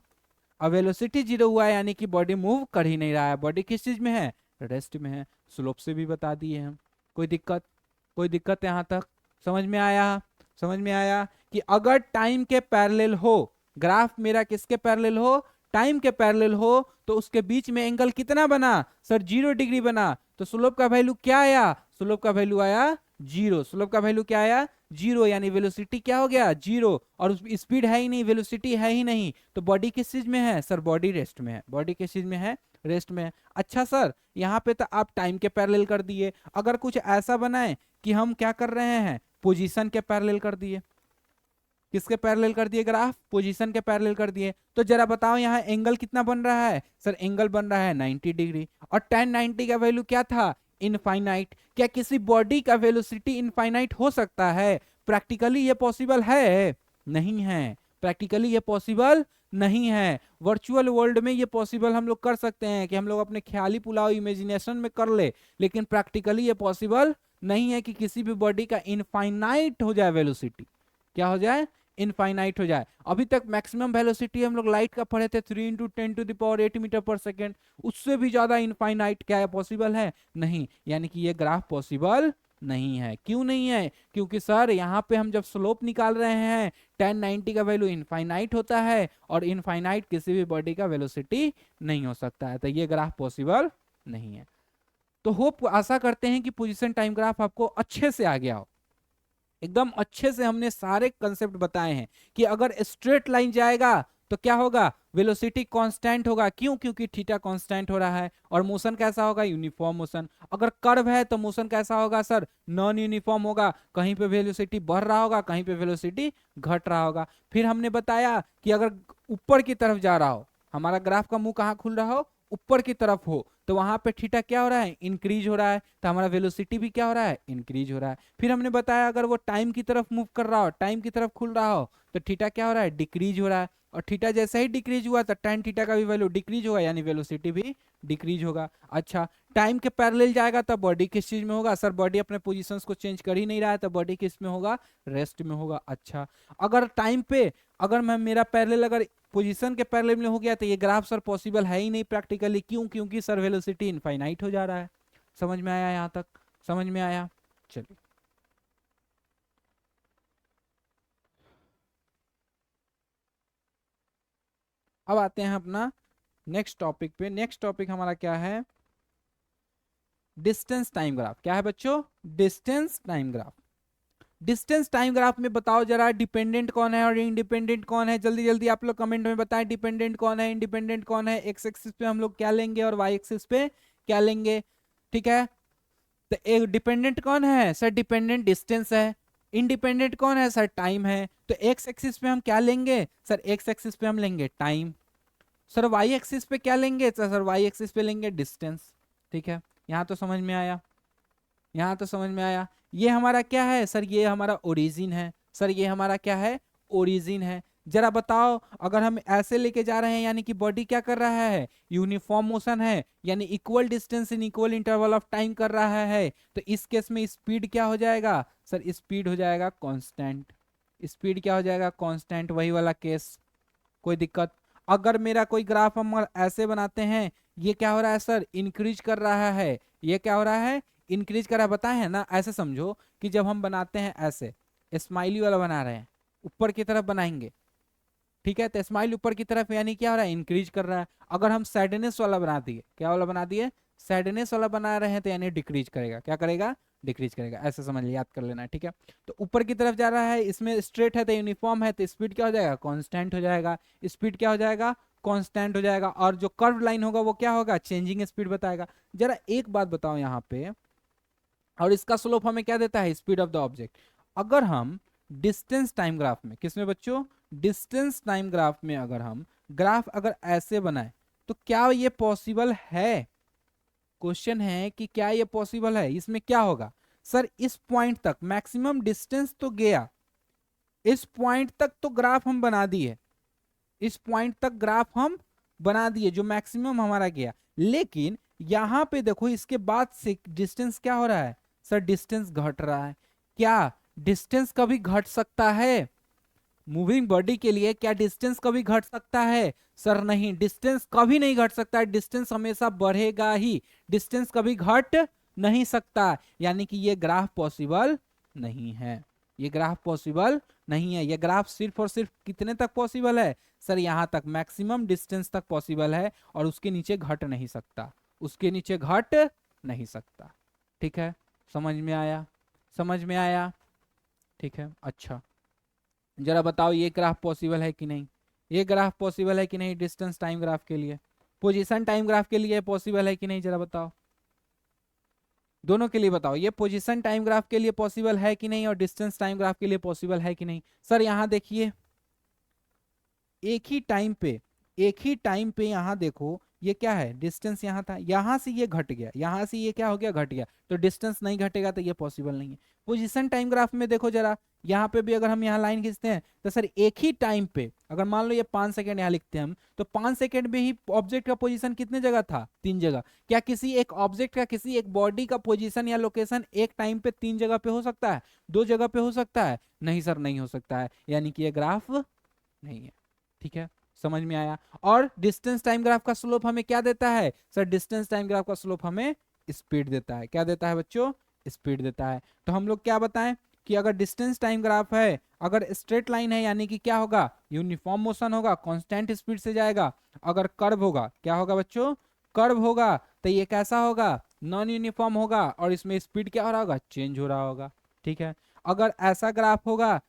अब वेलोसिटी 0 हुआ है यानी कि बॉडी मूव कर ही नहीं रहा है, बॉडी किस चीज में है, रेस्ट में है। स्लोप से भी बता दिए हम, कोई दिक्कत, कोई दिक्कत यहाँ तक समझ में आया, समझ में आया कि अगर टाइम के पैरेलल हो, ग्राफ मेरा किसके पैरेलल हो, टाइम के पैरेलल हो, तो उसके बीच में एंगल कितना बना सर, 0 डिग्री बना। तो स्लोप का वैल्यू क्या आया, स्लोप का वैल्यू आया 0। स्लोप का वैल्यू क्या आया, 0, यानी वेलोसिटी क्या हो गया 0, और स्पीड है ही नहीं, वेलोसिटी है ही नहीं, तो बॉडी किस चीज में है सर, बॉडी रेस्ट में है। बॉडी किस चीज में है, रेस्ट में है। अच्छा सर यहाँ पे तो आप टाइम के पैरेलल कर दिए, अगर कुछ ऐसा बनाए कि हम क्या कर रहे हैं, पोजीशन के पैरेलल कर दिए। किसके पैरेलल कर दिए ग्राफ, पोजीशन के पैरेलल कर दिए। तो जरा बताओ यहाँ एंगल कितना बन रहा है सर, एंगल बन रहा है 90 डिग्री, और tan 90 का वैल्यू क्या था, इनफाइनाइट। क्या किसी बॉडी का वेलोसिटी इनफाइनाइट हो सकता है, प्रैक्टिकली ये पॉसिबल है, नहीं है, प्रैक्टिकली ये पॉसिबल नहीं है। वर्चुअल वर्ल्ड में ये पॉसिबल हम लोग कर सकते हैं कि हम लोग अपने ख्याली पुलाव इमेजिनेशन में कर ले, लेकिन प्रैक्टिकली ये पॉसिबल नहीं है कि किसी भी बॉडी का इनफाइनाइट हो जाए वेलोसिटी, क्या हो जाए, इनफाइनाइट हो जाए। अभी तक मैक्सिमम वेलोसिटी हम लोग लाइट का पढ़े थे 3 × 10⁸ मीटर पर सेकेंड, उससे भी ज्यादा इनफाइनाइट क्या है, पॉसिबल है, नहीं, यानी कि ये ग्राफ पॉसिबल नहीं है। क्यों नहीं है, क्योंकि सर यहाँ पे हम जब स्लोप निकाल रहे हैं tan 90 का वैल्यू इनफाइनाइट होता है, और इनफाइनाइट किसी भी बॉडी का वेलोसिटी नहीं हो सकता है, तो ये ग्राफ पॉसिबल नहीं है। तो होप आशा करते हैं कि पोजीशन टाइम ग्राफ आपको अच्छे से आ गया हो, एकदम अच्छे से हमने सारे कंसेप्ट बताए हैं कि अगर स्ट्रेट लाइन जाएगा तो क्या होगा, वेलोसिटी कांस्टेंट होगा। क्यों, क्योंकि थीटा कांस्टेंट हो रहा है, और मोशन कैसा होगा, यूनिफॉर्म मोशन। अगर कर्व है तो मोशन कैसा होगा सर, नॉन यूनिफॉर्म होगा, कहीं पे वेलोसिटी बढ़ रहा होगा, कहीं पे वेलोसिटी घट रहा होगा। फिर हमने बताया कि अगर ऊपर की तरफ जा रहा हो, हमारा ग्राफ का मुंह कहाँ खुल रहा हो, ऊपर की तरफ हो, तो वहां पे थीटा क्या हो रहा है, इंक्रीज हो रहा है, तो हमारा वेलोसिटी भी क्या हो रहा है, इंक्रीज हो रहा है। फिर हमने बताया अगर वो टाइम की तरफ मूव कर रहा हो, टाइम की तरफ खुल रहा हो, तो थीटा क्या हो रहा है, डिक्रीज हो रहा है। और थीटा जैसे ही डिक्रीज हुआ तो tan थीटा का भी वैल्यू डिक्रीज होगा, यानी वेलोसिटी भी डिक्रीज होगा। अच्छा, टाइम के पैरेलल जाएगा तब बॉडी किस चीज में होगा, सर बॉडी अपने पोजीशंस को चेंज कर ही नहीं रहा है, तो बॉडी किस में होगा, रेस्ट में होगा। अच्छा, अगर टाइम पे अगर मैं मेरा पैरेलल अगर पोजीशन के पैरेलल में हो गया तो ये ग्राफ सर पॉसिबल है ही नहीं प्रैक्टिकली। क्यों? क्योंकि सर वेलोसिटी इनफाइनाइट हो जा रहा है। समझ में आया यहां तक? समझ में आया? चलिए अब आते हैं अपना नेक्स्ट टॉपिक पे। नेक्स्ट टॉपिक हमारा क्या है, डिस्टेंस टाइम ग्राफ। क्या है बच्चों? Distance time graph. Distance time graph में बताओ जरा डिपेंडेंट कौन है और इंडिपेंडेंट कौन है, जल्दी जल्दी आप लोग कमेंट में बताएं। डिपेंडेंट कौन है, इंडिपेंडेंट कौन है, एक्स एक्सिस पे हम लोग क्या लेंगे और वाई एक्सिस पे क्या लेंगे? ठीक है, तो एक डिपेंडेंट कौन है सर, डिपेंडेंट डिस्टेंस है। इंडिपेंडेंट कौन है सर, टाइम है। तो एक्स एक्सिस पे हम क्या लेंगे सर, एक्स एक्सिस पे हम लेंगे टाइम। सर वाई एक्सिस पे क्या लेंगे, तो सर वाई एक्सिस पे लेंगे डिस्टेंस। ठीक है, यहाँ तो समझ में आया, यहाँ तो समझ में आया। ये हमारा क्या है सर, ये हमारा ओरिजिन है। सर ये हमारा क्या है, ओरिजिन है। जरा बताओ अगर हम ऐसे लेके जा रहे हैं यानी कि बॉडी क्या कर रहा है, यूनिफॉर्म मोशन है, यानी equal distance in equal interval of time कर रहा है, तो इस केस में स्पीड क्या हो जाएगा सर, स्पीड हो जाएगा कांस्टेंट। स्पीड क्या हो जाएगा, कांस्टेंट, वही वाला केस। कोई दिक्कत? अगर मेरा कोई ग्राफ हम ऐसे बनाते हैं, ये क्या हो रहा है सर, इंक्रीज कर रहा है। ये क्या हो रहा है, इंक्रीज कर रहा है। बताए हैं ना, ऐसे समझो कि जब हम बनाते हैं ऐसे स्माइली वाला बना रहे हैं, ऊपर की तरफ बनाएंगे, ठीक है, तो स्माइल ऊपर की तरफ यानी क्या हो रहा है, इंक्रीज कर रहा है। अगर हम सैडनेस वाला बना दिए, क्या वाला बना दिए, सैडनेस वाला बना रहे हैं, तो यानी डिक्रीज करेगा। क्या करेगा, डिक्रीज करेगा। ऐसे समझ लिया, याद कर लेना है, ठीक है। तो ऊपर की तरफ जा रहा है, इसमें स्ट्रेट है तो यूनिफॉर्म है, तो स्पीड क्या हो जाएगा, कांस्टेंट हो जाएगा। स्पीड क्या हो जाएगा, कांस्टेंट हो जाएगा। और जो कर्व लाइन होगा वो क्या होगा, चेंजिंग स्पीड बताएगा। जरा एक बात बताओ यहाँ पे, और इसका स्लोप हमें क्या देता है, स्पीड ऑफ द ऑब्जेक्ट। अगर हम डिस्टेंस टाइम ग्राफ में, किसमें बच्चों, डिस्टेंस टाइम ग्राफ में अगर हम ग्राफ अगर ऐसे बनाए, तो क्या ये पॉसिबल है? क्वेश्चन है कि क्या ये पॉसिबल है। इसमें क्या होगा सर, इस पॉइंट तक मैक्सिमम डिस्टेंस तो गया, इस पॉइंट तक तो ग्राफ हम बना दिए, इस पॉइंट तक ग्राफ हम बना दिए जो मैक्सिमम हमारा गया। लेकिन यहां पे देखो इसके बाद से डिस्टेंस क्या हो रहा है सर, डिस्टेंस घट रहा है। क्या डिस्टेंस कभी घट सकता है? मूविंग बॉडी के लिए क्या डिस्टेंस कभी घट सकता है? सर नहीं, डिस्टेंस कभी नहीं घट सकता है, डिस्टेंस हमेशा बढ़ेगा ही, डिस्टेंस कभी घट नहीं सकता। यानी कि ये ग्राफ पॉसिबल नहीं है, ये ग्राफ पॉसिबल नहीं है। ये ग्राफ सिर्फ और सिर्फ कितने तक पॉसिबल है सर, यहां तक, मैक्सिमम डिस्टेंस तक पॉसिबल है, और उसके नीचे घट नहीं सकता, उसके नीचे घट नहीं सकता। ठीक है, समझ में आया? समझ में आया? ठीक है, अच्छा जरा बताओ ये ग्राफ पॉसिबल है कि नहीं, ये ग्राफ पॉसिबल है कि नहीं, डिस्टेंस टाइम ग्राफ के लिए, पोजीशन टाइम ग्राफ के लिए पॉसिबल है कि नहीं, जरा बताओ। दोनों के लिए बताओ, ये पोजीशन टाइम ग्राफ के लिए पॉसिबल है कि नहीं और डिस्टेंस टाइम ग्राफ के लिए पॉसिबल है कि नहीं। सर यहां देखिए, एक ही टाइम पे, एक ही टाइम पे यहां देखो, ये क्या है, डिस्टेंस यहां था, यहां से ये घट गया, यहां से ये क्या हो गया, घट गया, तो डिस्टेंस नहीं घटेगा, तो ये पॉसिबल नहीं है। पोजीशन टाइम ग्राफ में देखो जरा, यहाँ पे भी अगर हम यहाँ लाइन खींचते हैं, तो सर एक ही टाइम पे अगर मान लो ये 5 सेकेंड यहाँ लिखते हैं हम, तो 5 सेकेंड में ही ऑब्जेक्ट का पोजीशन कितने जगह था, 3 जगह। क्या किसी एक ऑब्जेक्ट का, किसी एक बॉडी का पोजीशन या लोकेशन एक टाइम पे 3 जगह पे हो सकता है, 2 जगह पे हो सकता है? नहीं सर, नहीं हो सकता है, यानी कि ये ग्राफ नहीं है। ठीक है, समझ में आया? और डिस्टेंस टाइम ग्राफ का स्लोप हमें क्या देता है सर, डिस्टेंस टाइम ग्राफ का स्लोप हमें स्पीड देता है। क्या देता है बच्चों, स्पीड देता है। तो हम लोग क्या बताएं कि अगर डिस्टेंस टाइम ग्राफ है, अगर स्ट्रेट लाइन है यानी कि क्या होगा, यूनिफॉर्म मोशन होगा, कांस्टेंट स्पीड से जाएगा। अगर कर्व होगा, क्या होगा बच्चों, कर्व होगा, तो ये कैसा होगा, नॉन यूनिफॉर्म होगा, और इसमें स्पीड क्या हो रहा होगा, चेंज हो रहा होगा। ठीक है, अगर ऐसा ग्राफ होगा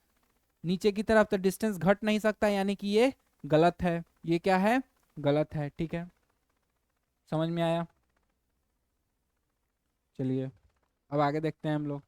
नीचे की तरफ, तो डिस्टेंस घट नहीं सकता, यानी कि ये गलत है, ये क्या है, गलत है। ठीक है, समझ में आया? चलिए अब आगे देखते हैं हम लोग,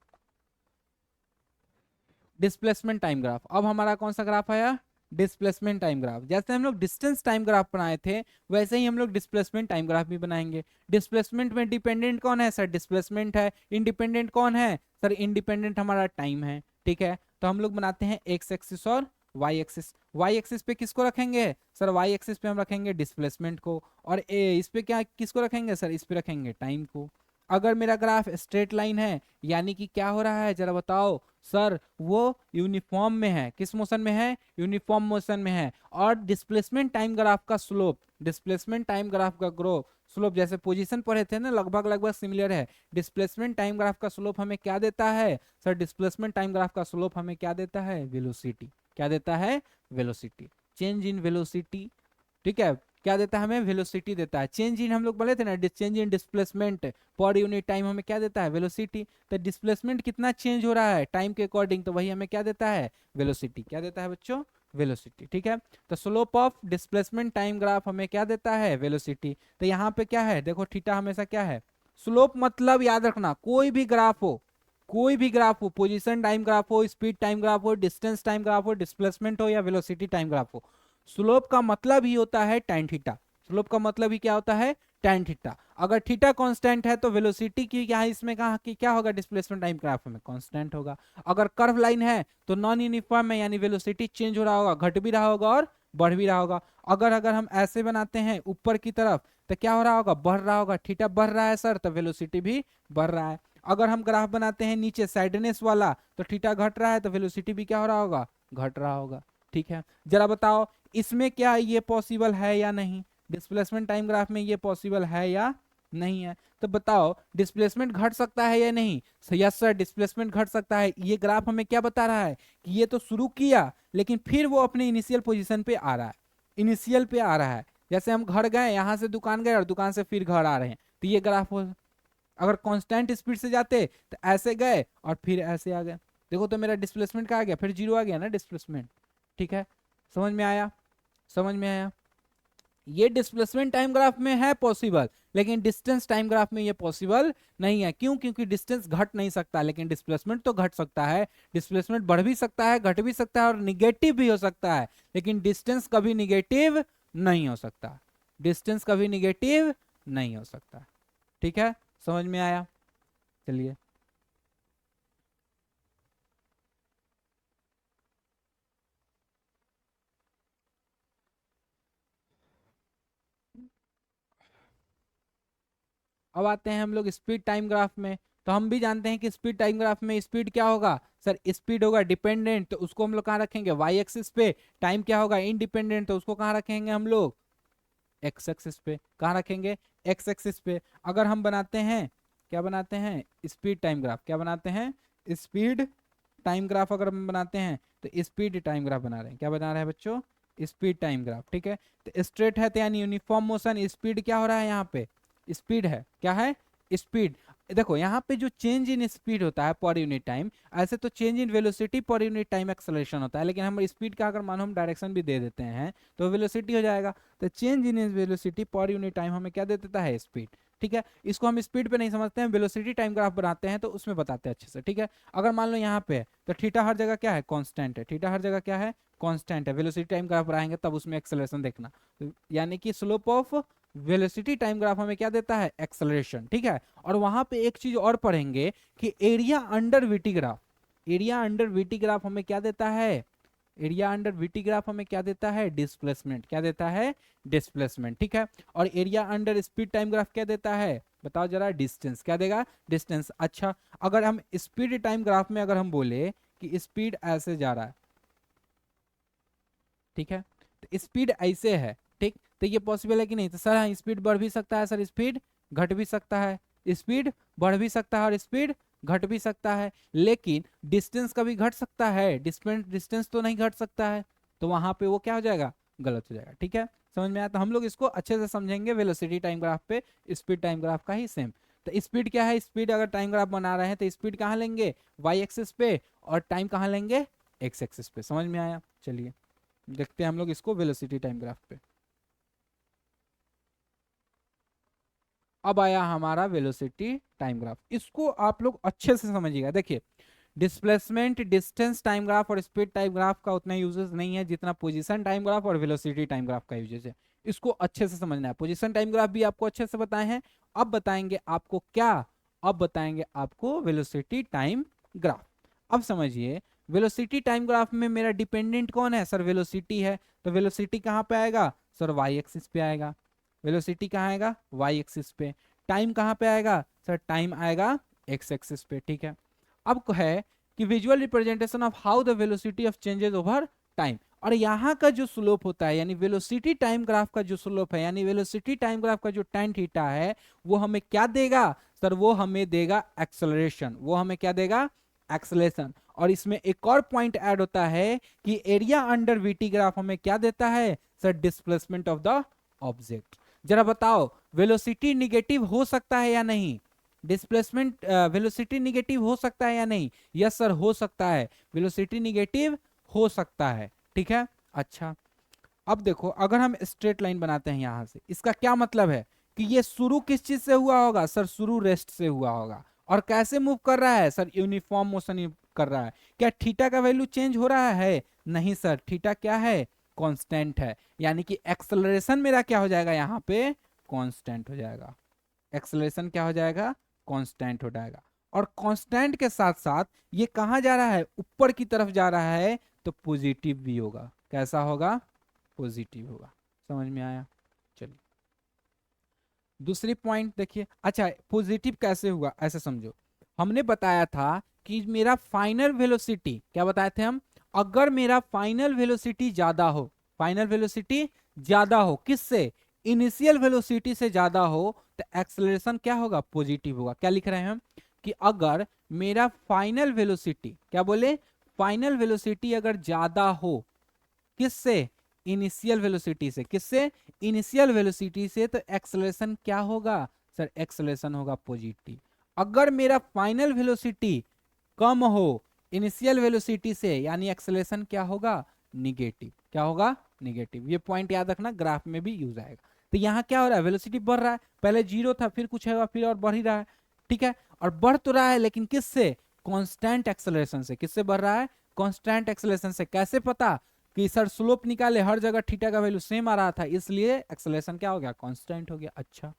डिस्प्लेसमेंट टाइम ग्राफ। अब हमारा कौन सा ग्राफ आया, डिस्प्लेसमेंट टाइम ग्राफ। जैसे हम लोग डिस्टेंस टाइम ग्राफ बनाए थे वैसे ही हम लोग डिस्प्लेसमेंट टाइम ग्राफ भी बनाएंगे। डिस्प्लेसमेंट में डिपेंडेंट कौन है सर? डिस्प्लेसमेंट है। इंडिपेंडेंट कौन है सर? इंडिपेंडेंट हमारा टाइम है। ठीक है, तो हम लोग बनाते हैं एक्स एक्सिस और वाई एक्सिस। वाई एक्सिस पे किसको रखेंगे सर? वाई एक्सिस पे हम रखेंगे डिस्प्लेसमेंट को, और इस पे क्या किसको रखेंगे सर? इस पे रखेंगे टाइम को। अगर मेरा ग्राफ स्ट्रेट लाइन है यानी कि क्या हो रहा है जरा बताओ सर? वो यूनिफॉर्म में है। किस मोशन में है? यूनिफॉर्म मोशन में है। और डिस्प्लेसमेंट टाइम ग्राफ का स्लोप, डिस्प्लेसमेंट टाइम ग्राफ का ग्रो स्लोप जैसे पोजीशन पढ़े थे ना, लगभग लगभग सिमिलर है। डिस्प्लेसमेंट टाइम ग्राफ का स्लोप हमें क्या देता है सर? डिस्प्लेसमेंट टाइम ग्राफ का स्लोप हमें क्या देता है? वेलोसिटी। क्या देता है? Velocity, change in velocity. ठीक है, क्या देता है हमें? वेलोसिटी देता है। चेंज इन हम लोग बोले थे ना, change in displacement per unit time हमें क्या देता है? वेलोसिटी। तो डिस्प्लेसमेंट कितना चेंज हो रहा है टाइम के अकॉर्डिंग, तो वही हमें क्या देता है? वेलोसिटी। क्या देता है बच्चों? वेलोसिटी। ठीक है, तो slope of displacement time graph हमें क्या देता है? वेलोसिटी। तो यहाँ पे क्या है देखो, थीटा हमेशा क्या है? स्लोप मतलब याद रखना, कोई भी ग्राफ हो, कोई भी ग्राफ हो, पोजीशन टाइम ग्राफ हो, स्पीड टाइम ग्राफ हो, डिस्टेंस टाइम ग्राफ हो, डिस्प्लेसमेंट हो या वेलोसिटी टाइम ग्राफ हो, स्लोप का मतलब ही होता है tan थीटा। स्लोप का मतलब ही क्या होता है? tan theta. अगर थीटा कांस्टेंट है तो वेलोसिटी की क्या है इसमें, कहा कि क्या होगा? डिस्प्लेसमेंट टाइम ग्राफ में कांस्टेंट होगा। अगर कर्व लाइन है तो नॉन यूनिफॉर्म है, यानी वेलोसिटी चेंज हो रहा होगा, घट भी रहा होगा और बढ़ भी रहा होगा। अगर अगर हम ऐसे बनाते हैं ऊपर की तरफ तो क्या हो रहा होगा? बढ़ रहा होगा। थीटा बढ़ रहा है सर तो वेलोसिटी भी बढ़ रहा है। अगर हम ग्राफ बनाते हैं नीचे साइडनेस वाला तो थीटा घट रहा है तो वेलोसिटी भी क्या हो रहा होगा? घट रहा होगा। ठीक है, जरा बताओ इसमें क्या ये पॉसिबल है या नहीं? डिस्प्लेसमेंट टाइम ग्राफ में ये पॉसिबल है या नहीं है? तो बताओ डिस्प्लेसमेंट घट सकता है या नहीं? यस सर, डिस्प्लेसमेंट घट सकता है। ये ग्राफ हमें क्या बता रहा है कि ये तो शुरू किया लेकिन फिर वो अपने इनिशियल पोजीशन पे आ रहा है, इनिशियल पे आ रहा है। जैसे हम घर गए, यहां से दुकान गए और दुकान से फिर घर आ रहे हैं, तो ये ग्राफ अगर कांस्टेंट स्पीड से जाते तो ऐसे गए और फिर ऐसे आ गए। देखो तो मेरा डिस्प्लेसमेंट का आ गया, फिर जीरो आ गया ना डिस्प्लेसमेंट। ठीक है, समझ में आया? समझ में आया? ये डिस्प्लेसमेंट टाइम ग्राफ में है पॉसिबल, लेकिन डिस्टेंस टाइम ग्राफ में ये पॉसिबल नहीं है। क्यों? क्योंकि डिस्टेंस घट नहीं सकता लेकिन डिस्प्लेसमेंट तो घट सकता है। डिस्प्लेसमेंट बढ़ भी सकता है, घट भी सकता है और निगेटिव भी हो सकता है, लेकिन डिस्टेंस कभी निगेटिव नहीं हो सकता। डिस्टेंस कभी निगेटिव नहीं हो सकता। ठीक है, समझ में आया? चलिए, अब आते हैं हम लोग स्पीड टाइम ग्राफ में। तो हम भी जानते हैं कि स्पीड टाइम ग्राफ में स्पीड क्या होगा सर? स्पीड होगा डिपेंडेंट, तो उसको हम लोग कहाँ रखेंगे? वाई एक्सिस पे। टाइम क्या होगा? इंडिपेंडेंट, तो उसको कहाँ रखेंगे हम लोग? एक्स एक्सिस पे। कहाँ रखेंगे? एक्स एक्सिस पे। अगर हम बनाते हैं, क्या बनाते हैं? Speed time graph. क्या बनाते हैं? स्पीड टाइम ग्राफ अगर हम बनाते हैं तो स्पीड टाइम ग्राफ बना रहे हैं। क्या बना रहे हैं बच्चों? Speed time graph. ठीक है, तो स्ट्रेट है तो यानी यूनिफॉर्म मोशन, स्पीड क्या हो रहा है यहाँ पे? स्पीड है। क्या है? स्पीड। देखो यहाँ पे जो चेंज इन स्पीड होता है पर यूनिट टाइम, ऐसे तो change in velocity per unit time acceleration होता है, लेकिन हम स्पीड का अगर मानो हम डायरेक्शन भी दे देते हैं तो वेलोसिटी हो जाएगा। तो change in velocity per unit time हमें क्या दे देता है? स्पीड। ठीक है, इसको हम स्पीड पे नहीं समझते हैं, वेलोसिटी टाइम ग्राफ बनाते हैं तो उसमें बताते हैं अच्छे से। ठीक है, अगर मान लो यहाँ पे है तो थीटा हर जगह क्या है? कांस्टेंट है। थीटा हर जगह क्या है? कांस्टेंट है। वेलोसिटी टाइम ग्राफ बनाएंगे तब उसमें एक्सेलरेशन देखना, यानी कि slope of velocity time graph हमें क्या देता है? एक्सेलरेशन। ठीक है, और वहां पे एक चीज और पढ़ेंगे कि area under VT graph, area under VT graph हमें क्या देता है? एरिया अंडर वीटी ग्राफ हमें क्या देता है? डिस्प्लेसमेंट। क्या देता है? डिस्प्लेसमेंट। ठीक है, और area under speed time graph क्या देता है? बताओ जरा। डिस्टेंस। क्या देगा? डिस्टेंस। अच्छा, अगर हम स्पीड टाइम ग्राफ में अगर हम बोले कि स्पीड ऐसे जा रहा है, ठीक है, तो स्पीड ऐसे है, ठीक, तो ये पॉसिबल है कि नहीं? तो सर हाँ, स्पीड बढ़ भी सकता है सर, स्पीड घट भी सकता है। स्पीड बढ़ भी सकता है और स्पीड घट भी सकता है, लेकिन डिस्टेंस कभी घट सकता है? डिस्टेंस तो नहीं घट सकता है, तो वहां पे वो क्या हो जाएगा? गलत हो जाएगा। ठीक है, समझ में आया? तो हम लोग इसको अच्छे से समझेंगे वेलोसिटी टाइम ग्राफ पे, स्पीड टाइम ग्राफ का ही सेम। तो स्पीड क्या है? स्पीड अगर टाइम ग्राफ बना रहे हैं तो स्पीड कहाँ लेंगे? वाई एक्सिस पे, और टाइम कहाँ लेंगे? एक्स एक्सिस पे। समझ में आया? चलिए देखते हैं हम लोग इसको वेलोसिटी टाइम ग्राफ पे। अब आया हमारा वेलोसिटी टाइम ग्राफ, इसको आप लोग अच्छे से समझिएगा। देखिए डिस्प्लेसमेंट डिस्टेंस टाइम ग्राफ और स्पीड टाइम ग्राफ का उतना यूजेस नहीं है जितना पोजीशन टाइम ग्राफ और वेलोसिटी टाइम ग्राफ का यूजेस है। इसको अच्छे से समझना है। पोजीशन टाइम ग्राफ भी आपको अच्छे से बताए हैं। अब बताएंगे आपको क्या, अब बताएंगे आपको वेलोसिटी टाइम ग्राफ। अब समझिए वेलोसिटी टाइम ग्राफ में मेरा डिपेंडेंट कौन है सर, वेलोसिटी है। तो वेलोसिटी कहाँ पे आएगा सर, वाई एक्सिस पे आएगा। वेलोसिटी कहाँ आएगा, वाई एक्सिस पे। टाइम कहाँ पे आएगा सर, टाइम आएगा एक्स एक्सिस पे। ठीक है, अब है कि visual representation of how the velocity of changes over time. और यहाँ का जो स्लोप होता है यानी वेलोसिटी टाइम ग्राफ का जो स्लोप है यानी वेलोसिटी टाइम ग्राफ का जो tan थीटा है वो हमें क्या देगा सर, वो हमें देगा एक्सेलरेशन। वो हमें क्या देगा, एक्सेलरेशन। और इसमें एक और पॉइंट ऐड होता है कि एरिया अंडर वीटी ग्राफ हमें क्या देता है sir, displacement of the object. जरा बताओ वेलोसिटी निगेटिव हो सकता है या नहीं, डिस्प्लेसमेंट वेलोसिटी निगेटिव हो सकता है या नहीं। यस सर हो सकता है, वेलोसिटी निगेटिव हो सकता है। ठीक है, अच्छा अब देखो अगर हम स्ट्रेट लाइन बनाते हैं यहां से, इसका क्या मतलब है कि ये शुरू किस चीज से हुआ होगा सर, शुरू रेस्ट से हुआ होगा। और कैसे मूव कर रहा है सर, यूनिफॉर्म मोशन कर रहा है। क्या थीटा का वैल्यू चेंज हो रहा है, नहीं सर, थीटा क्या है, कांस्टेंट है। यानी कि एक्सेलरेशन मेरा क्या हो जाएगा यहाँ पे, कांस्टेंट हो जाएगा। एक्सेलरेशन क्या हो जाएगा, कांस्टेंट हो जाएगा। और कांस्टेंट के साथ साथ ये कहां जा रहा है, ऊपर की तरफ जा रहा है, तो पॉजिटिव भी होगा। कैसा होगा, पॉजिटिव होगा। समझ में आया, चलिए दूसरी पॉइंट देखिए। अच्छा पॉजिटिव कैसे हुआ ऐसे समझो, हमने बताया था कि मेरा फाइनल वेलोसिटी, क्या बताए थे हम, अगर मेरा फाइनल वेलोसिटी ज्यादा हो, फाइनल वेलोसिटी ज्यादा हो किससे, इनिशियल वेलोसिटी से ज्यादा हो, तो एक्सेलरेशन क्या होगा, पॉजिटिव होगा। क्या लिख रहे हैं हम कि अगर मेरा फाइनल वेलोसिटी, क्या बोले, फाइनल वेलोसिटी अगर ज्यादा हो किससे, इनिशियल वेलोसिटी से, किससे, इनिशियल वेलोसिटी से, तो एक्सेलरेशन क्या होगा सर, एक्सेलरेशन होगा पॉजिटिव। अगर मेरा फाइनल वेलोसिटी कम हो इनिशियल वेलोसिटी से, यानी एक्सेलरेशन क्या होगा, निगेटिव। क्या होगा, निगेटिव। ये पॉइंट याद रखना, ग्राफ में भी यूज आएगा। तो यहाँ क्या हो रहा है, वेलोसिटी बढ़ रहा है, पहले जीरो था फिर कुछ है फिर और बढ़ ही रहा है। ठीक है, और बढ़ तो रहा है लेकिन किससे, कांस्टेंट एक्सेलरेशन से। किससे बढ़ रहा है, कांस्टेंट एक्सेलरेशन से। कैसे पता कि सर स्लोप निकाले हर जगह थीटा का वैल्यू सेम आ रहा था, इसलिए एक्सेलरेशन क्या हो गया, कांस्टेंट हो गया। अच्छा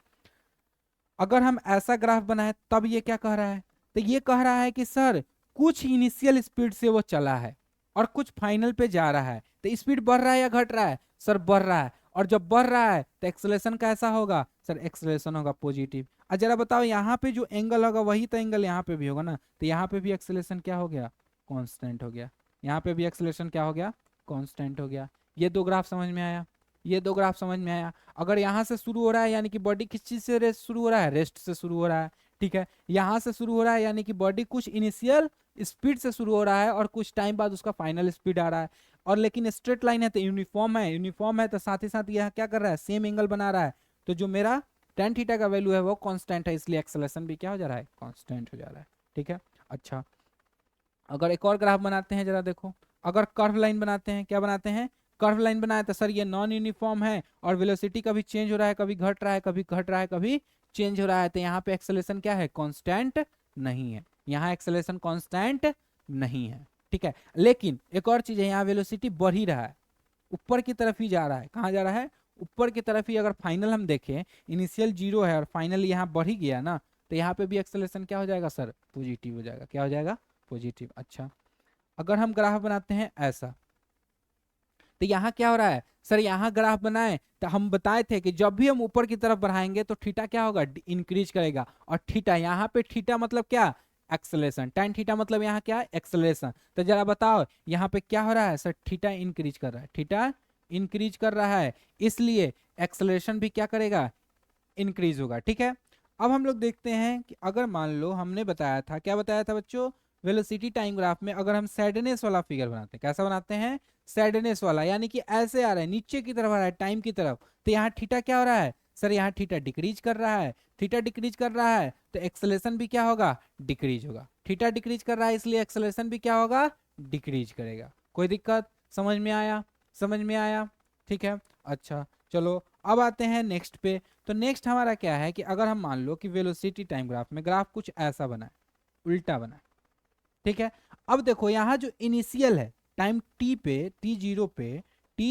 अगर हम ऐसा ग्राफ बनाए तब ये क्या कह रहा है, तो ये कह रहा है कि सर कुछ इनिशियल स्पीड से वो चला है और कुछ फाइनल पे जा रहा है, तो स्पीड बढ़ रहा है या घट रहा है सर, बढ़ रहा है। और जब बढ़ रहा है तो एक्सेलरेशन कैसा होगा सर, एक्सेलरेशन होगा पॉजिटिव। अब जरा बताओ यहाँ पे जो एंगल होगा वही तो एंगल यहाँ पे भी होगा ना, तो यहाँ पे भी एक्सेलरेशन क्या हो गया, कांस्टेंट हो गया। यहाँ पे भी एक्सेलरेशन क्या हो गया, कांस्टेंट हो गया। ये दो ग्राफ समझ में आया, ये दो ग्राफ समझ में आया। अगर यहाँ से शुरू हो रहा है यानी कि बॉडी किस चीज से रेस्ट शुरू हो रहा है, रेस्ट से शुरू हो रहा है। ठीक है, यहाँ से शुरू हो रहा है यानी कि बॉडी कुछ इनिशियल स्पीड से शुरू हो रहा है और कुछ टाइम बाद उसका फाइनल स्पीड आ रहा है। और लेकिन स्ट्रेट लाइन है तो यूनिफॉर्म है, यूनिफॉर्म है तो साथ ही साथ यह क्या कर रहा है, सेम एंगल बना रहा है। तो जो मेरा tan थीटा का वैल्यू है वो कांस्टेंट है, इसलिए एक्सेलरेशन भी क्या हो जा रहा है, कांस्टेंट हो जा रहा है। ठीक है, अच्छा अगर एक और ग्राफ बनाते हैं जरा देखो, अगर कर्व लाइन बनाते हैं, क्या बनाते हैं, कर्व लाइन बनाया तो सर ये नॉन यूनिफॉर्म है और वेलोसिटी कभी चेंज हो रहा है, कभी घट रहा है, कभी घट रहा है, कभी चेंज हो रहा है। तो यहाँ पे एक्सेलरेशन क्या है, कांस्टेंट नहीं है, यहाँ एक्सेलरेशन कांस्टेंट नहीं है। ठीक है, लेकिन एक और चीज है, यहाँ वेलोसिटी बढ़ ही रहा है, ऊपर की तरफ ही जा रहा है। कहाँ जा रहा है, ऊपर की तरफ ही। अगर फाइनल हम देखें, इनिशियल जीरो है और फाइनल यहाँ बढ़ ही गया ना, तो यहाँ पे भी एक्सेलरेशन क्या हो जाएगा सर, पॉजिटिव हो जाएगा। क्या हो जाएगा, पॉजिटिव। अच्छा अगर हम ग्राफ बनाते हैं ऐसा, तो यहाँ क्या हो रहा है सर, यहाँ ग्राफ बनाए तो हम बताए थे कि जब भी हम ऊपर की तरफ बढ़ाएंगे तो थीटा क्या होगा, इंक्रीज करेगा। और थीटा यहाँ पे, थीटा मतलब क्या, एक्सेलरेशन। tan थीटा मतलब यहाँ क्या है, एक्सेलरेशन। तो जरा बताओ यहाँ पे क्या हो रहा है सर, थीटा इंक्रीज कर रहा है, थीटा इंक्रीज कर रहा है, इसलिए एक्सेलरेशन भी क्या करेगा, इंक्रीज होगा। ठीक है, अब हम लोग देखते हैं कि अगर मान लो हमने बताया था, क्या बताया था बच्चों, वेलोसिटी टाइम ग्राफ में अगर हम सैडनेस वाला फिगर बनाते हैं, कैसा बनाते हैं, सैडनेस वाला, यानी कि ऐसे आ रहा है, नीचे की तरफ आ रहा है, टाइम की तरफ, तो यहाँ थीटा क्या हो रहा है सर, यहाँ थीटा डिक्रीज कर रहा है। थीटा डिक्रीज कर रहा है तो एक्सेलरेशन भी क्या होगा, डिक्रीज होगा। थीटा डिक्रीज कर रहा है इसलिए एक्सेलरेशन भी क्या होगा, डिक्रीज करेगा। कोई दिक्कत, समझ में आया, समझ में आया। ठीक है, अच्छा चलो अब आते हैं नेक्स्ट पे। तो नेक्स्ट हमारा क्या है कि अगर हम मान लो कि वेलोसिटी टाइम ग्राफ में ग्राफ कुछ ऐसा बना है, उल्टा बना है, ठीक है। अब देखो यहाँ जो इनिशियल है टाइम टी पे, टी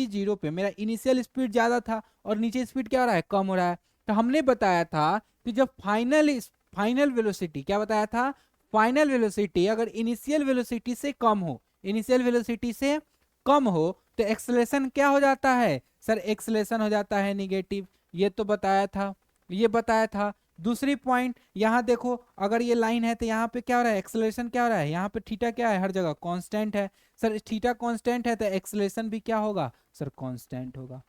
जीरो पे मेरा इनिशियल स्पीड ज्यादा था और नीचे स्पीड क्या हो रहा है, कम हो रहा है। तो हमने बताया था कि जब फाइनल वेलोसिटी, क्या बताया था, फाइनल वेलोसिटी अगर इनिशियल वेलोसिटी से कम हो, इनिशियल वेलोसिटी से कम हो तो एक्सेलेरेशन क्या हो जाता है सर, एक्सेलेरेशन हो जाता है निगेटिव। ये तो बताया था, ये बताया था। दूसरी पॉइंट यहाँ देखो, अगर ये लाइन है तो यहाँ पे क्या हो रहा है, एक्सेलेरेशन क्या हो रहा है, यहाँ पे थीटा क्या है, हर जगह कांस्टेंट है। सर थीटा कांस्टेंट है तो एक्सेलेरेशन भी क्या होगा सर, कांस्टेंट होगा।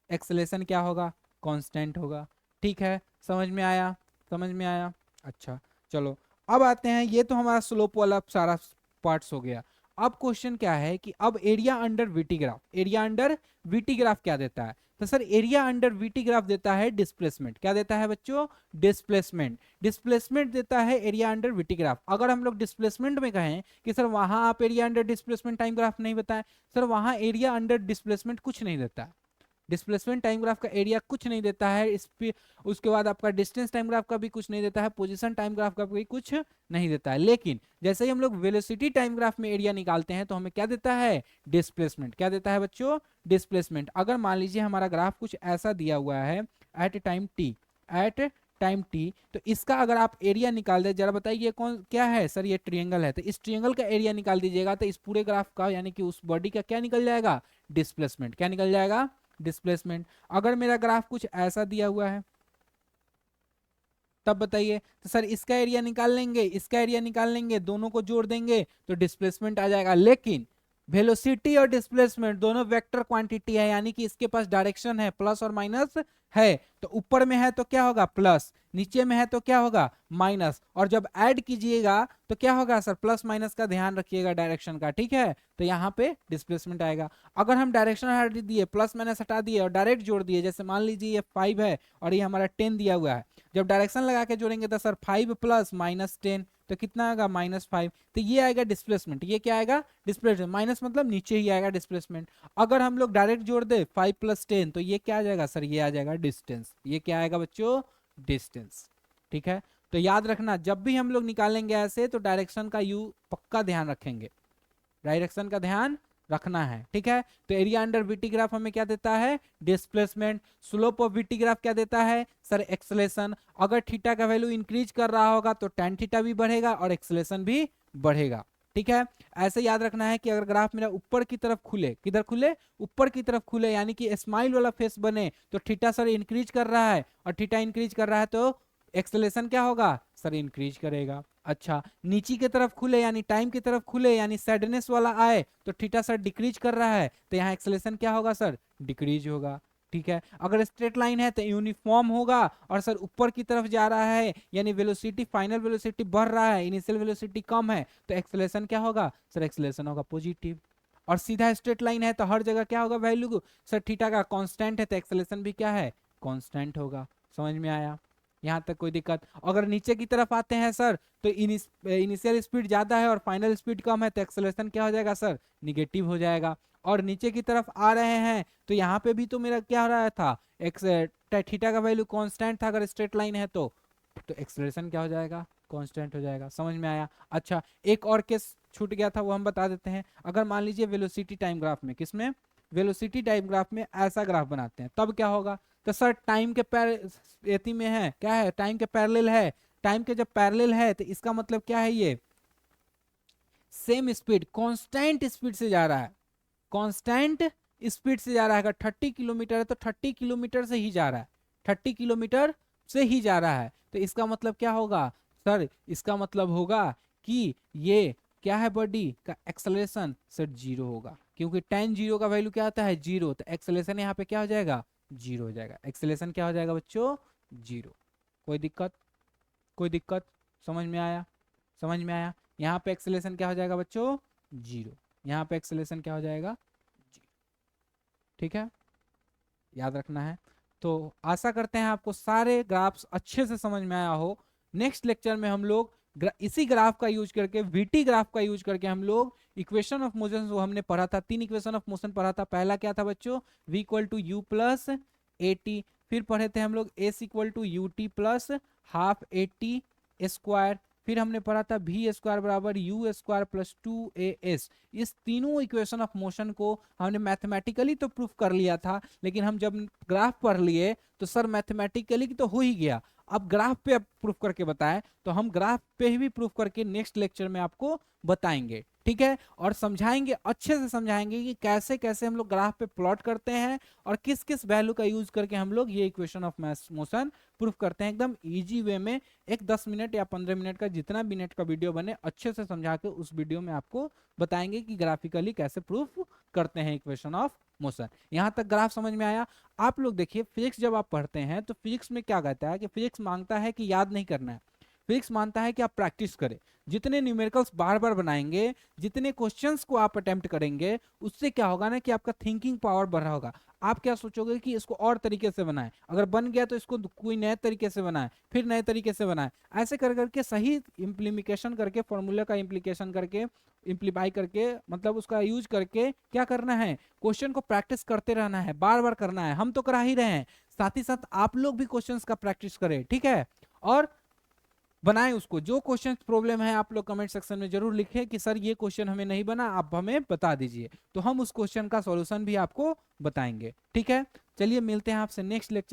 एक्सेलेरेशन क्या होगा, कांस्टेंट होगा। ठीक है, समझ में आया, समझ में आया। अच्छा चलो, अब आते हैं, ये तो हमारा स्लोप वाला सारा पार्ट्स हो गया। अब क्वेश्चन क्या है कि अब area under VT graph, area under VT graph क्या देता है, तो sir area under VT graph देता है डिस्प्लेसमेंट। क्या देता है बच्चों, डिस्प्लेसमेंट। डिस्प्लेसमेंट देता है एरिया अंडर वीटी ग्राफ। अगर हम लोग डिस्प्लेसमेंट में कहें कि सर वहां आप area under displacement time graph नहीं बताएं, सर वहां एरिया अंडर डिस्प्लेसमेंट कुछ नहीं देता है। डिस्प्लेसमेंट टाइम ग्राफ का एरिया कुछ नहीं देता है, इस पे उसके बाद आपका डिस्टेंस टाइम ग्राफ का भी कुछ नहीं देता है, पोजीशन टाइम ग्राफ का भी कुछ नहीं देता है। लेकिन जैसे ही हम लोग वेलोसिटी टाइम ग्राफ में एरिया निकालते हैं तो हमें क्या देता है, डिस्प्लेसमेंट। क्या देता है बच्चों, डिस्प्लेसमेंट। अगर मान लीजिए हमारा ग्राफ कुछ ऐसा दिया हुआ है at time T, at time T, तो इसका अगर आप एरिया निकाल दे, जरा बताइए कौन क्या है सर, ये ट्रायंगल है, तो इस ट्रायंगल का एरिया निकाल दीजिएगा तो इस पूरे ग्राफ का यानी कि उस बॉडी का क्या निकल जाएगा, डिस्प्लेसमेंट। क्या निकल जाएगा, डिस्प्लेसमेंट। अगर मेरा ग्राफ कुछ ऐसा दिया हुआ है तब बताइए, तो सर इसका एरिया निकाल लेंगे, इसका एरिया निकाल लेंगे, दोनों को जोड़ देंगे तो डिस्प्लेसमेंट आ जाएगा। लेकिन वेलोसिटी और डिस्प्लेसमेंट दोनों वेक्टर क्वांटिटी है, यानी कि इसके पास डायरेक्शन है, प्लस और माइनस है। तो ऊपर में है तो क्या होगा, प्लस, नीचे में है तो क्या होगा, माइनस। और जब ऐड कीजिएगा तो क्या होगा सर, प्लस माइनस का ध्यान रखिएगा डायरेक्शन का, ठीक है। तो यहाँ पे डिस्प्लेसमेंट आएगा। अगर हम डायरेक्शन हटा दिए, प्लस माइनस हटा दिए और डायरेक्ट जोड़ दिए, जैसे मान लीजिए ये 5 है और ये हमारा 10 दिया हुआ है, जब डायरेक्शन लगा के जोड़ेंगे तो सर 5 प्लस माइनस 10 तो कितना आएगा, -5। तो ये आएगा डिस्प्लेसमेंट। ये क्या आएगा, डिस्प्लेसमेंट। माइनस मतलब नीचे ही आएगा डिस्प्लेसमेंट। अगर हम लोग डायरेक्ट जोड़ दे 5 + 10 तो ये क्या आ जाएगा सर, ये आ जाएगा डिस्टेंस। ये क्या आएगा बच्चों, डिस्टेंस। ठीक है, तो याद रखना जब भी हम लोग निकालेंगे ऐसे तो डायरेक्शन का यू पक्का ध्यान रखेंगे, डायरेक्शन का ध्यान रखना है। ठीक है, तो एरिया अंडर वीटी ग्राफ हमें क्या देता है, displacement. Slope of VT graph क्या देता है सर, एक्सेलेरेशन। अगर थीटा का वैल्यू इंक्रीज कर रहा होगा तो tan थीटा भी बढ़ेगा और एक्सेलेरेशन भी बढ़ेगा। ठीक है, ऐसे याद रखना है कि अगर ग्राफ मेरा ऊपर की तरफ खुले, किधर खुले, ऊपर की तरफ खुले, यानी कि स्माइल वाला फेस बने तो थीटा सर इंक्रीज कर रहा है, और थीटा इंक्रीज कर रहा है तो एक्सेलेरेशन क्या होगा सर, इंक्रीज करेगा। अच्छा, नीचे की तरफ खुले यानी टाइम की तरफ खुले यानी सैडनेस वाला आए तो थीटा सर डिक्रीज कर रहा है तो यहाँ एक्सेलेरेशन क्या होगा सर, डिक्रीज होगा। ठीक है, अगर स्ट्रेट लाइन है तो यूनिफॉर्म होगा, और सर ऊपर की तरफ जा रहा है यानी वेलोसिटी, फाइनल वेलोसिटी बढ़ रहा है, इनिशियल वेलोसिटी कम है तो एक्सेलेरेशन क्या होगा सर, एक्सेलेरेशन होगा पॉजिटिव। और सीधा स्ट्रेट लाइन है तो हर जगह क्या होगा वैल्यू सर, थीटा का कांस्टेंट है तो एक्सेलेरेशन भी क्या है, कांस्टेंट होगा। समझ में आया, यहाँ तक कोई दिक्कत। अगर नीचे की तरफ आते हैं सर तो इनिशियल स्पीड ज्यादा है और फाइनल स्पीड कम है तो एक्सेलरेशन क्या हो जाएगा सर, निगेटिव हो जाएगा। और नीचे की तरफ आ रहे हैं तो यहाँ पे भी तो मेरा क्या हो रहा था, एक्स थीटा का वैल्यू कांस्टेंट था अगर स्ट्रेट लाइन है तो एक्सेलरेशन क्या हो जाएगा, कांस्टेंट हो जाएगा। समझ में आया। अच्छा, एक और केस छूट गया था वो हम बता देते हैं। अगर मान लीजिए वेलोसिटी टाइम ग्राफ में, किसमें, वेलोसिटी टाइम ग्राफ में ऐसा ग्राफ बनाते हैं तब क्या होगा, तो सर टाइम के एती में है, क्या है, टाइम के पैरेलल है। टाइम के जब पैरेलल है तो इसका मतलब क्या है, ये सेम स्पीड, कांस्टेंट स्पीड से जा रहा है, कांस्टेंट स्पीड से जा रहा है। अगर 30 किलोमीटर है तो 30 किलोमीटर से ही जा रहा है, 30 किलोमीटर से ही जा रहा है। तो इसका मतलब क्या होगा सर, इसका मतलब होगा कि ये क्या है, बॉडी का एक्सेलरेशन सर जीरो होगा, क्योंकि tan जीरो का वैल्यू क्या आता है, जीरो। तो एक्सेलरेशन यहाँ पे क्या हो जाएगा, जीरो हो जाएगा। एक्सेलरेशन क्या हो जाएगा बच्चों, जीरो। कोई दिक्कत, कोई दिक्कत, समझ में आया, समझ में आया। यहाँ पे एक्सेलरेशन क्या हो जाएगा बच्चों, जीरो। यहाँ पे एक्सेलरेशन क्या हो जाएगा, जीरो। ठीक है, याद रखना है। तो आशा करते हैं आपको सारे ग्राफ्स अच्छे से समझ में आया हो। नेक्स्ट लेक्चर में हम लोग इसी ग्राफ का यूज करके, वीटी ग्राफ का यूज करके हम लोग इक्वेशन ऑफ मोशन जो हमने पढ़ा था, 3 इक्वेशन ऑफ मोशन पढ़ा था। पहला क्या था बच्चों, v equal to u plus a फिर पढ़े थे हम लोग s equal to u t plus half a t square. फिर हमने पढ़ा था वी स्क्वायर बराबर यू स्क्वायर प्लस 2as। इस तीनों इक्वेशन ऑफ मोशन को हमने मैथमेटिकली तो प्रूफ कर लिया था, लेकिन हम जब ग्राफ पढ़ लिए तो सर मैथमेटिकली तो हो ही गया, अब ग्राफ पे प्रूफ करके बताएं, तो हम ग्राफ पे भी प्रूफ करके नेक्स्ट लेक्चर में आपको बताएंगे, ठीक है। और समझाएंगे, अच्छे से समझाएंगे कि कैसे कैसे हम लोग ग्राफ पे प्लॉट करते हैं और किस किस वैल्यू का यूज करके हम लोग ये equation of mass motion proof करते हैं, एकदम इजी वे में। एक 10 मिनट या 15 मिनट का जितना भी नेट का वीडियो बने अच्छे से समझा के उस वीडियो में आपको बताएंगे कि ग्राफिकली कैसे प्रूफ करते हैं इक्वेशन ऑफ मोशन। यहां तक ग्राफ समझ में आया। आप लोग देखिए फिजिक्स जब आप पढ़ते हैं तो फिजिक्स में क्या कहता है कि फिजिक्स मांगता है कि याद नहीं करना है, फिजिक्स मानता है कि आप प्रैक्टिस करें। जितने न्यूमेरिकल्स बार बार बनाएंगे, जितने क्वेश्चंस को आप अटेम्प्ट करेंगे, उससे क्या होगा ना कि आपका थिंकिंग पावर बढ़ रहा होगा। आप क्या सोचोगे कि इसको और तरीके से बनाएं, अगर बन गया तो इसको कोई नए तरीके से बनाएं, फिर नए तरीके से बनाएं, ऐसे कर करके सही इम्प्लीमेशन करके, फॉर्मूला का इम्प्लीकेशन करके, इम्प्लीफाई करके, मतलब उसका यूज करके क्या करना है, क्वेश्चन को प्रैक्टिस करते रहना है, बार बार करना है। हम तो करा ही रहे हैं, साथ ही साथ आप लोग भी क्वेश्चंस का प्रैक्टिस करें, ठीक है। और बनाएं उसको। जो क्वेश्चन प्रॉब्लम है आप लोग कमेंट सेक्शन में जरूर लिखें कि सर ये क्वेश्चन हमें नहीं बना, आप हमें बता दीजिए, तो हम उस क्वेश्चन का सॉल्यूशन भी आपको बताएंगे, ठीक है। चलिए मिलते हैं आपसे नेक्स्ट लेक्चर।